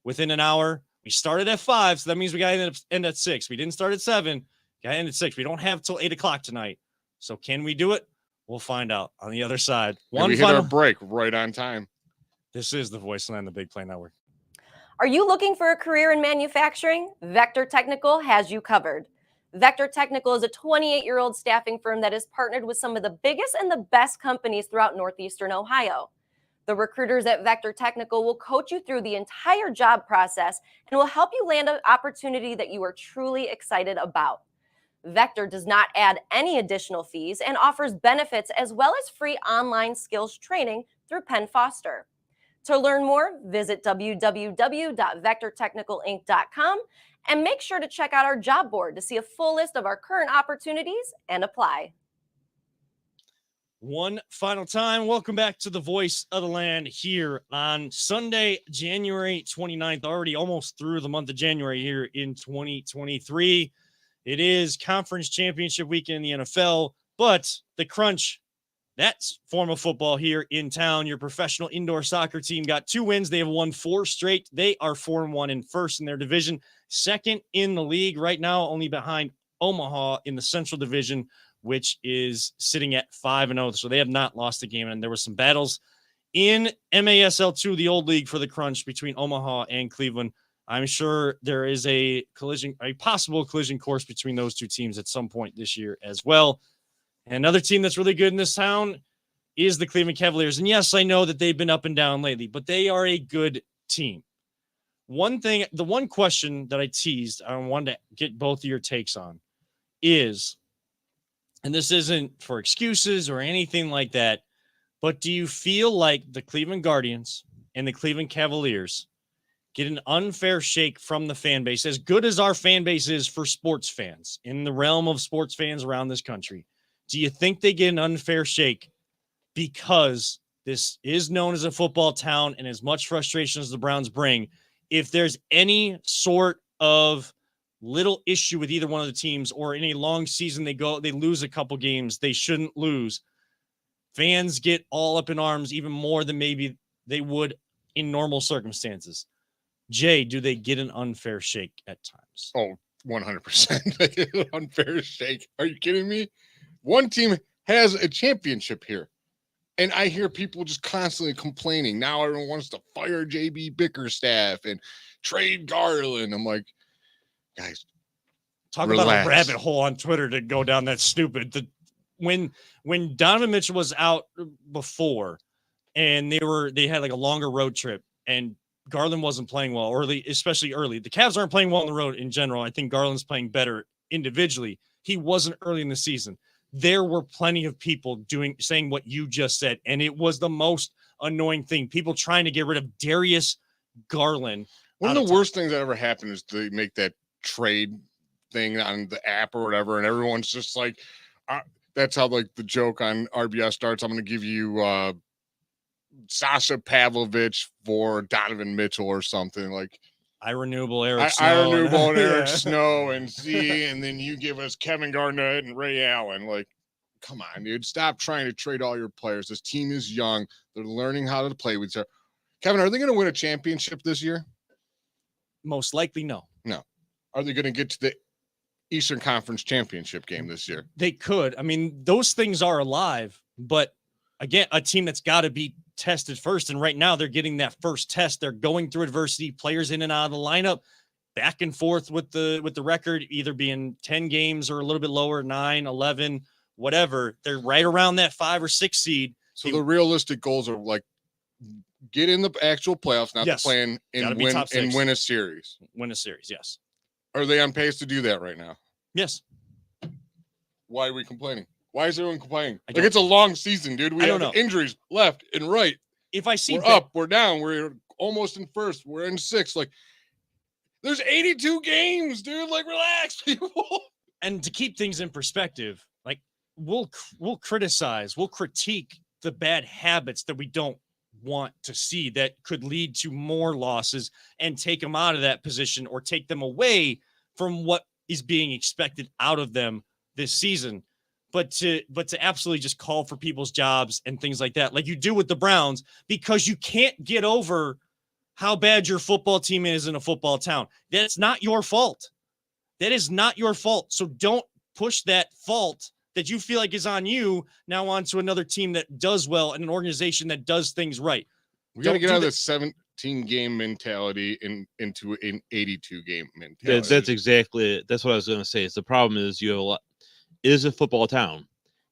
within an hour. We started at 5, so that means we got to end at 6. We didn't start at 7. Got to end at 6. We don't have till 8 o'clock tonight. So can we do it? We'll find out on the other side. We hit our break right on time. This is the Voice of the Land, the Big Play Network. Are you looking for a career in manufacturing? Vector Technical has you covered. Vector Technical is a 28-year-old staffing firm that is partnered with some of the biggest and the best companies throughout Northeastern Ohio. The recruiters at Vector Technical will coach you through the entire job process and will help you land an opportunity that you are truly excited about. Vector does not add any additional fees and offers benefits as well as free online skills training through Penn Foster. To learn more, visit www.vectortechnicalinc.com and make sure to check out our job board to see a full list of our current opportunities and apply. One final time, welcome back to the Voice of the Land here on Sunday, January 29th, already almost through the month of January here in 2023. It is conference championship weekend in the NFL, but the Crunch, that's form of football here in town. Your professional indoor soccer team got 2 wins. They have won 4 straight. They are 4-1 and first in their division, second in the league right now, only behind Omaha in the Central Division, which is sitting at 5-0. So they have not lost a game. And there were some battles in MASL2, the old league for the Crunch, between Omaha and Cleveland. I'm sure there is a possible collision course between those two teams at some point this year as well. And another team that's really good in this town is the Cleveland Cavaliers. And yes, I know that they've been up and down lately, but they are a good team. The one question that I teased, I wanted to get both of your takes on is, and this isn't for excuses or anything like that, but do you feel like the Cleveland Guardians and the Cleveland Cavaliers get an unfair shake from the fan base, as good as our fan base is for sports fans, in the realm of sports fans around this country? Do you think they get an unfair shake because this is known as a football town, and as much frustration as the Browns bring, if there's any sort of little issue with either one of the teams, or in a long season they lose a couple games they shouldn't lose, fans get all up in arms even more than maybe they would in normal circumstances? Jay, do they get an unfair shake at times? Oh, 100%. They get an unfair shake. Are you kidding me? One team has a championship here, and I hear people just constantly complaining. Now everyone wants to fire JB Bickerstaff and trade Garland. I'm like, guys, talk relax. About a rabbit hole on Twitter to go down that stupid. When Donovan Mitchell was out before, and they had like a longer road trip, and Garland wasn't playing well especially early. The Cavs aren't playing well on the road in general. I think Garland's playing better individually. He wasn't early in the season. There were plenty of people saying what you just said, and it was the most annoying thing. People trying to get rid of Darius Garland. One of the worst things that ever happened is they make that trade thing on the app or whatever, and everyone's just like, that's how like the joke on RBS starts. I'm going to give you Sasha Pavlovich for Donovan Mitchell or something like. Renewable Eric Snow. And Eric Snow and Z, and then you give us Kevin Garnett and Ray Allen. Like, come on, dude. Stop trying to trade all your players. This team is young. They're learning how to play with each other. Kevin, are they going to win a championship this year? Most likely, no. No. Are they going to get to the Eastern Conference Championship game this year? They could. I mean, those things are alive, but again, a team that's got to be tested first, and right now they're getting that first test. They're going through adversity, players in and out of the lineup, back and forth with the record either being 10 games or a little bit lower, 9, 11, whatever. They're right around that 5 or 6 seed. So the realistic goals are like get in the actual playoffs, not the plan, and win a series. Win a series, yes. Are they on pace to do that right now? Yes. Why are we complaining? Why is everyone complaining? Like, it's a long season, dude. We have injuries left and right. If I see we're up, we're down, we're almost in first, we're in 6th. Like, There's 82 games, dude. Like, relax, people. And to keep things in perspective, like we'll criticize, we'll critique the bad habits that we don't want to see that could lead to more losses and take them out of that position or take them away from what is being expected out of them this season. But to absolutely just call for people's jobs and things like that, like you do with the Browns, because you can't get over how bad your football team is in a football town. That's not your fault. That is not your fault. So don't push that fault that you feel like is on you now onto another team that does well and an organization that does things right. We got to get out of this 17-game mentality into an 82-game mentality. That's exactly it. That's what I was going to say. It's the problem is you have a lot. It is a football town,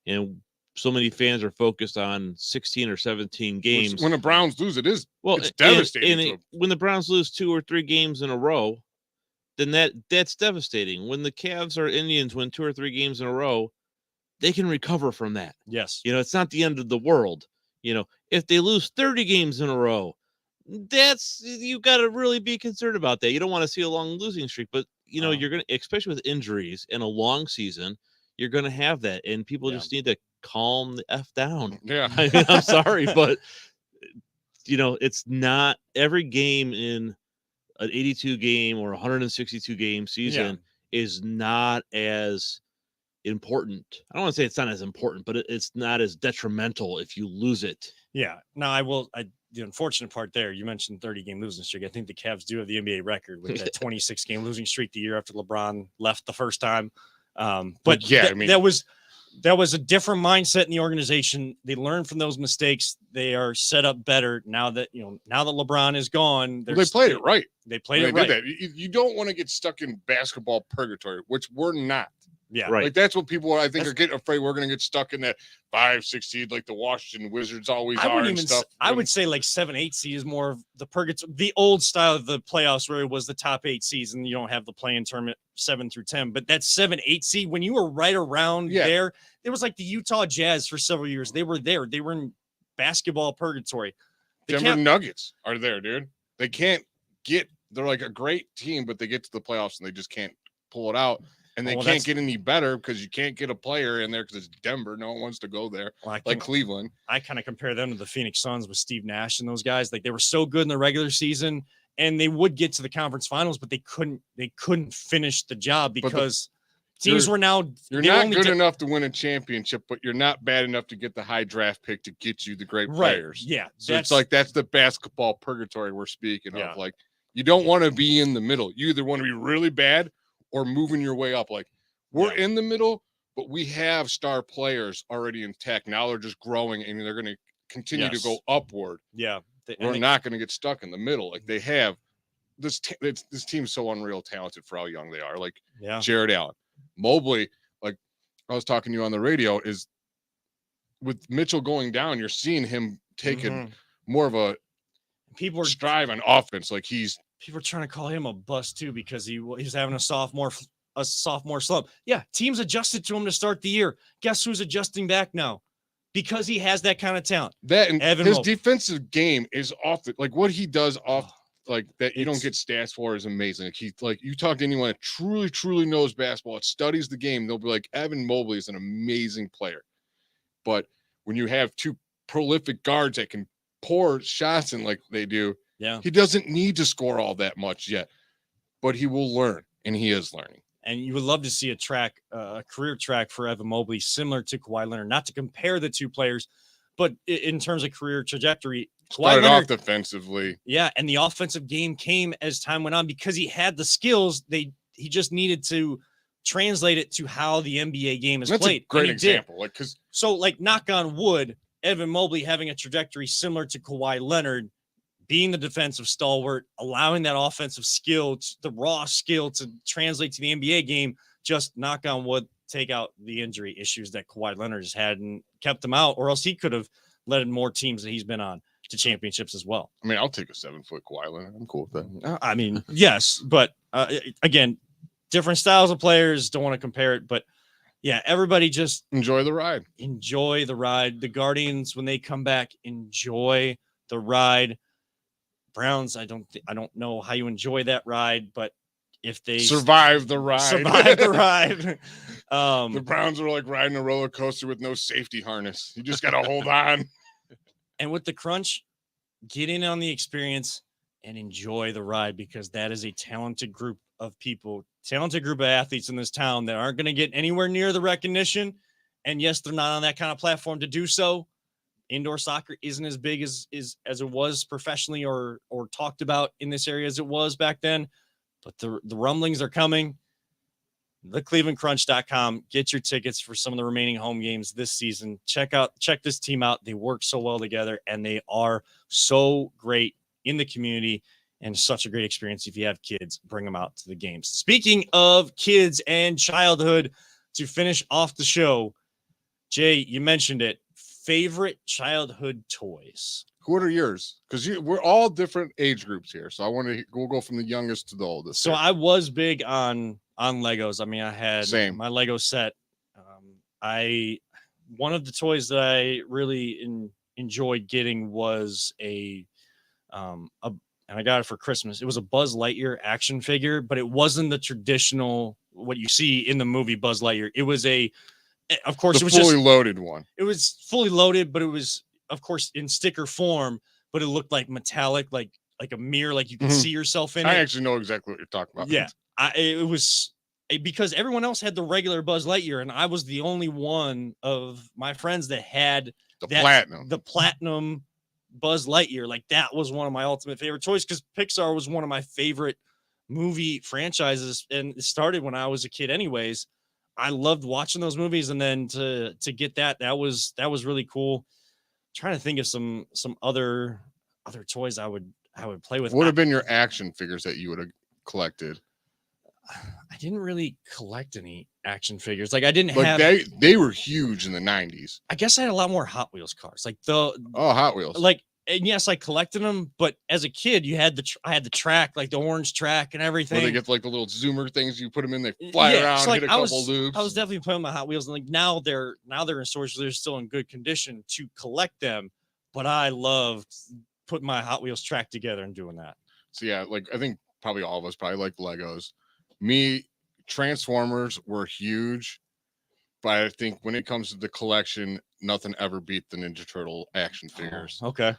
and so many fans are focused on 16 or 17 games. When the Browns lose, it's Well, devastating. When the Browns lose 2 or 3 games in a row, then that's devastating. When the Cavs or Indians win 2 or 3 games in a row, they can recover from that. Yes. It's not the end of the world. If they lose 30 games in a row, you got to really be concerned about that. You don't want to see a long losing streak, but you're going to, especially with injuries and a long season, you're going to have that, and people just need to calm the F down. Yeah. I'm sorry, but it's not every game in an 82 game or 162 game season is not as important. I don't want to say it's not as important, but it's not as detrimental if you lose it. Yeah. Now the unfortunate part there, you mentioned 30-game losing streak. I think the Cavs do have the NBA record with that 26-game losing streak the year after LeBron left the first time. But yeah, that was a different mindset in the organization. They learned from those mistakes. They are set up better now that LeBron is gone. They played it right. They played it right. Did that. You don't want to get stuck in basketball purgatory, which we're not. Yeah, right. Like that's what people are getting afraid we're going to get stuck in that 5-6 seed, like the Washington Wizards always are and stuff. I would say like 7-8 seed is more of the purgatory, the old style of the playoffs where it was the top 8 seeds and you don't have the play-in tournament 7 through 10. But that 7-8 seed, when you were right around there, it was like the Utah Jazz for several years. They were there. They were in basketball purgatory. Denver Nuggets are there, dude. They can't get. They're like a great team, but they get to the playoffs and they just can't pull it out. And they can't get any better because you can't get a player in there because it's Denver. No one wants to go there, like Cleveland. I kind of compare them to the Phoenix Suns with Steve Nash and those guys. Like they were so good in the regular season, and they would get to the conference finals, but they couldn't finish the job because teams were now. You're not good enough to win a championship, but you're not bad enough to get the high draft pick to get you the great players. Yeah, so that's the basketball purgatory we're speaking of. Like you don't want to be in the middle. You either want to be really bad or moving your way up. Like we're in the middle, but we have star players already intact. Now they're just growing and they're going to continue to go upward. Yeah. We're not going to get stuck in the middle. Like they have this team's so unreal talented for how young they are. Like Jared Allen, Mobley, like I was talking to you on the radio, is with Mitchell going down, you're seeing him taking more of a strive on offense. Like people are trying to call him a bust too because he's having a sophomore slump. Yeah, teams adjusted to him to start the year. Guess who's adjusting back now? Because he has that kind of talent. That and his defensive game is off. Like what he does off, like that you don't get stats for is amazing. Like you talk to anyone that truly knows basketball, it studies the game. They'll be like, Evan Mobley is an amazing player, but when you have 2 prolific guards that can pour shots in like they do. Yeah, he doesn't need to score all that much yet, but he will learn, and he is learning. And you would love to see a career track for Evan Mobley similar to Kawhi Leonard. Not to compare the 2 players, but in terms of career trajectory, started off defensively. Yeah, and the offensive game came as time went on because he had the skills. He just needed to translate it to how the NBA game is played. A great example, like knock on wood, Evan Mobley having a trajectory similar to Kawhi Leonard, being the defensive stalwart, allowing that offensive skill, the raw skill to translate to the NBA game, just knock on wood, take out the injury issues that Kawhi Leonard has had and kept him out, or else he could have led more teams that he's been on to championships as well. I mean, I'll take a 7-foot Kawhi Leonard. I'm cool with that. I mean, yes, but again, different styles of players, don't want to compare it, but yeah, everybody just enjoy the ride. Enjoy the ride. The Guardians, when they come back, enjoy the ride. Browns, I don't know how you enjoy that ride, but if they survive the ride. survive the ride. The Browns are like riding a roller coaster with no safety harness. You just got to hold on. And with the crunch, get in on the experience and enjoy the ride, because that is a talented group of people, talented group of athletes in this town that aren't going to get anywhere near the recognition. And yes, they're not on that kind of platform to do so. Indoor soccer isn't as big as it was professionally or talked about in this area as it was back then. But the rumblings are coming. TheClevelandCrunch.com. Get your tickets for some of the remaining home games this season. Check this team out. They work so well together, and they are so great in the community, and such a great experience. If you have kids, bring them out to the games. Speaking of kids and childhood, to finish off the show, Jay, you mentioned it. Favorite childhood toys. What are yours? Because we're all different age groups here. So we'll go from the youngest to the oldest. So here. I was big on Legos. I mean, I had Same. my Lego set. One of the toys that I really enjoyed getting was and I got it for Christmas. It was a Buzz Lightyear action figure, but it wasn't the traditional what you see in the movie Buzz Lightyear. It was of course, it was fully loaded one. It was fully loaded, but it was, of course, in sticker form, but it looked like metallic, like a mirror, like you could see yourself in it. I actually know exactly what you're talking about. Yeah. It was because everyone else had the regular Buzz Lightyear, and I was the only one of my friends that had the platinum Buzz Lightyear. Like, that was one of my ultimate favorite toys, because Pixar was one of my favorite movie franchises, and it started when I was a kid anyways. I loved watching those movies, and then to get that was really cool. I'm trying to think of some other toys I would play with. What would have been your action figures that you would have collected? I didn't really collect any action figures. Like, I didn't like have. They were huge in the 90s. I guess I had a lot more Hot Wheels cars. Like Hot Wheels. Like, and yes, I collected them, but as a kid, I had the track, like the orange track and everything. Where they get like the little zoomer things, you put them in, they fly around, so, like, hit a couple loops. I was definitely playing with my Hot Wheels, and like now they're in stores, so they're still in good condition to collect them. But I loved putting my Hot Wheels track together and doing that. So yeah, like I think probably all of us probably like Legos. Me, Transformers were huge, but I think when it comes to the collection, nothing ever beat the Ninja Turtle action figures. Oh, okay.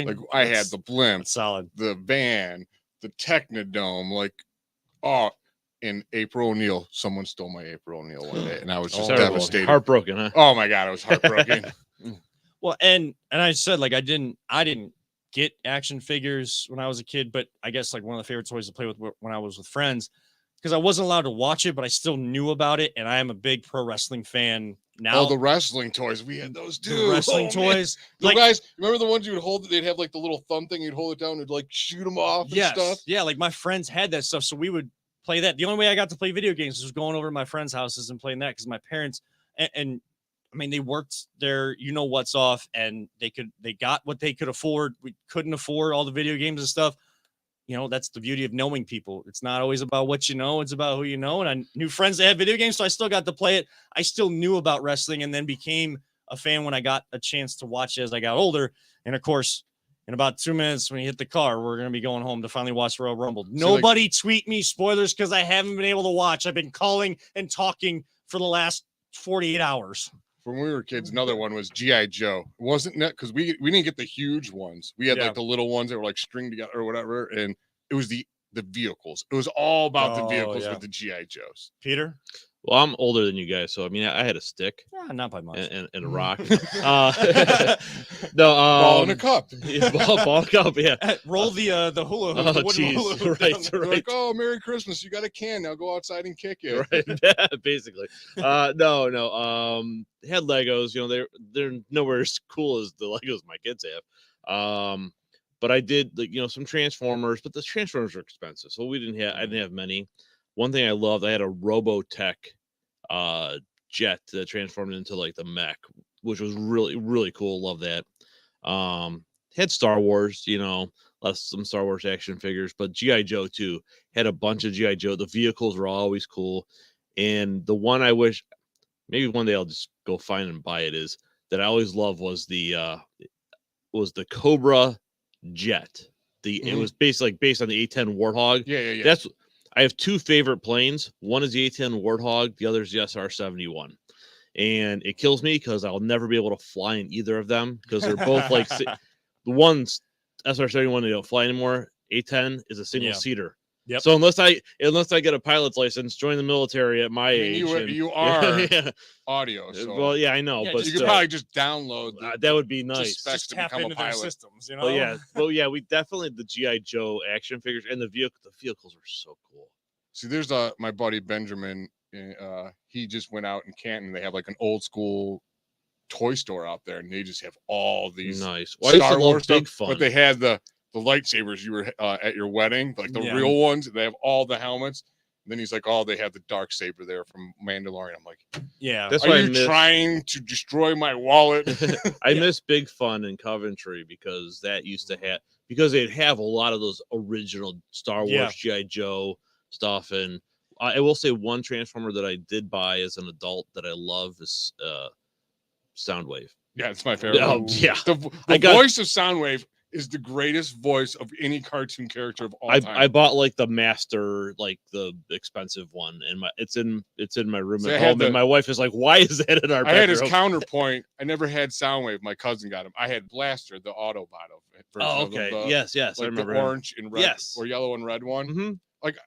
Like, I had the blimp, solid, the van, the Technodome. Like, in April O'Neil, someone stole my April O'Neil one day, and I was just devastated. Heartbroken, huh? Oh my god, I was heartbroken. Well, and I said, like, I didn't get action figures when I was a kid, but I guess like one of the favorite toys to play with when I was with friends, because I wasn't allowed to watch it, but I still knew about it, and I am a big pro wrestling fan now. Oh, the wrestling toys, we had those too. The wrestling toys, like, guys, remember the ones you would hold? They'd have like the little thumb thing. You'd hold it down and like shoot them off and stuff. Yeah, like my friends had that stuff, so we would play that. The only way I got to play video games was going over to my friends' houses and playing that, because my parents and I mean, they worked their what's off, and they got what they could afford. We couldn't afford all the video games and stuff. That's the beauty of knowing people. It's not always about what you know, it's about who you know. And I knew friends that had video games, so I still got to play it. I still knew about wrestling, and then became a fan when I got a chance to watch it as I got older. And of course, in about 2 minutes when you hit the car, we're going to be going home to finally watch Royal Rumble. Nobody tweet me spoilers, because I haven't been able to watch. I've been calling and talking for the last 48 hours. When we were kids, another one was G.I. Joe. Wasn't that because we didn't get the huge ones. We had like the little ones that were like string together or whatever. And it was the vehicles. It was all about the vehicles with the G.I. Joes. Peter? Well, I'm older than you guys, so I mean, I had a stick. Yeah, not by much. And a rock. No, ball in a cup. Ball in a cup, yeah. Roll the hula hoop. Oh, jeez. Right. Like, oh, Merry Christmas. You got a can. Now go outside and kick it. Right. Yeah, basically. No. Had Legos. They're nowhere as cool as the Legos my kids have. But I did, some Transformers, but the Transformers are expensive, so I didn't have many. One thing I loved, I had a Robotech jet that transformed into like the mech, which was really, really cool. Love that. Had Star Wars, some Star Wars action figures, but G.I. Joe too. Had a bunch of G.I. Joe. The vehicles were always cool. And the one I wish, maybe one day I'll just go find and buy it, is that I always loved was the Cobra jet. It was based on the A-10 Warthog. Yeah. I have two favorite planes. One is the A-10 Warthog. The other is the SR-71. And it kills me because I'll never be able to fly in either of them because they're both like the one's SR-71 they don't fly anymore. A-10 is a single seater. Yep. So unless I get a pilot's license, join the military at my age. You are audio. So. Well, yeah, I know, but you could probably just download. That would be nice. Just to tap become into a their pilot. systems, you know. We definitely the GI Joe action figures and the vehicles are so cool. See, there's my buddy Benjamin. He just went out in Canton. They have like an old school toy store out there, and they just have all these nice Star Wars stuff. Fun. But they had the lightsabers you were at your wedding, like the real ones. They have all the helmets. And then he's like, "Oh, they have the dark saber there from Mandalorian." I'm like, "Yeah, that's are why you trying to destroy my wallet?" I miss Big Fun in Coventry because that used to have they'd have a lot of those original Star Wars GI Joe stuff. And I will say one Transformer that I did buy as an adult that I love is Soundwave. Yeah, it's my favorite. The voice of Soundwave is the greatest voice of any cartoon character of all time. I bought like the master, like the expensive one, and it's in my room at home. And my wife is like, "Why is that in our bedroom?" I had his counterpoint. I never had Soundwave. My cousin got him. I had Blaster, the Autobot version. Oh, okay. Yes. Like I remember the orange and red, or yellow and red one. Mm-hmm. Like,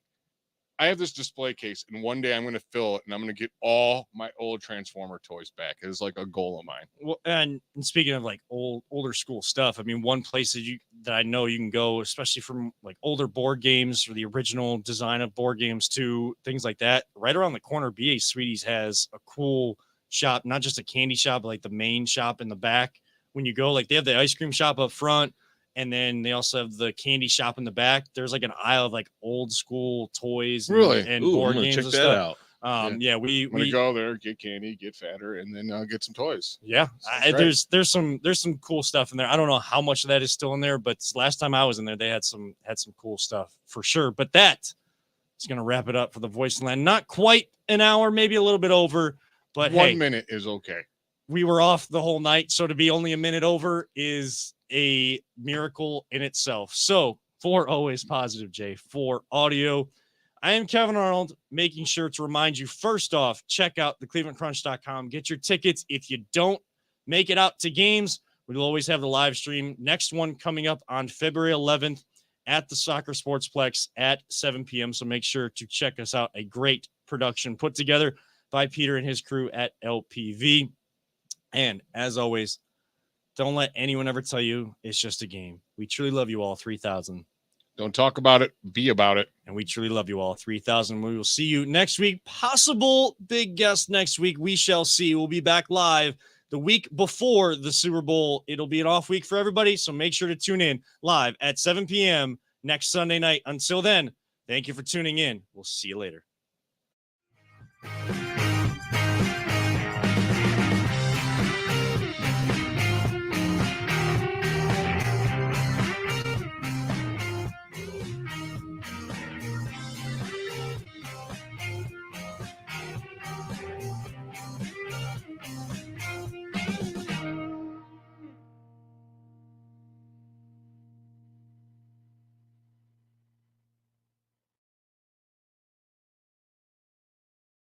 I have this display case, and one day I'm going to fill it, and I'm going to get all my old Transformer toys back. It's like a goal of mine. Well, and speaking of like older school stuff, I mean, one place that I know you can go, especially from like older board games or the original design of board games to things like that. Right around the corner, BA Sweeties has a cool shop, not just a candy shop, but like the main shop in the back. When you go, like they have the ice cream shop up front. And then they also have the candy shop in the back. There's like an aisle of like old school toys and board games. Check and that stuff. out. We go there, get candy, get fatter, and then get some toys. Yeah, there's some cool stuff in there. I don't know how much of that is still in there, but last time I was in there, they had some cool stuff for sure. But that is gonna wrap it up for the Voice Land. Not quite an hour, maybe a little bit over, but 1 minute is okay. We were off the whole night, so to be only a minute over is a miracle in itself. So for Always Positive J, for audio, I am Kevin Arnold, making sure to remind you, first off, check out theclevelandcrunch.com. Get your tickets. If you don't make it out to games, we'll always have the live stream. Next one coming up on February 11th at the Soccer Sportsplex at 7 p.m. So make sure to check us out. A great production put together by Peter and his crew at LPV. And as always, don't let anyone ever tell you it's just a game. We truly love you all, 3,000. Don't talk about it. Be about it. And we truly love you all, 3,000. We will see you next week. Possible big guest next week. We shall see. We'll be back live the week before the Super Bowl. It'll be an off week for everybody, so make sure to tune in live at 7 p.m. next Sunday night. Until then, thank you for tuning in. We'll see you later.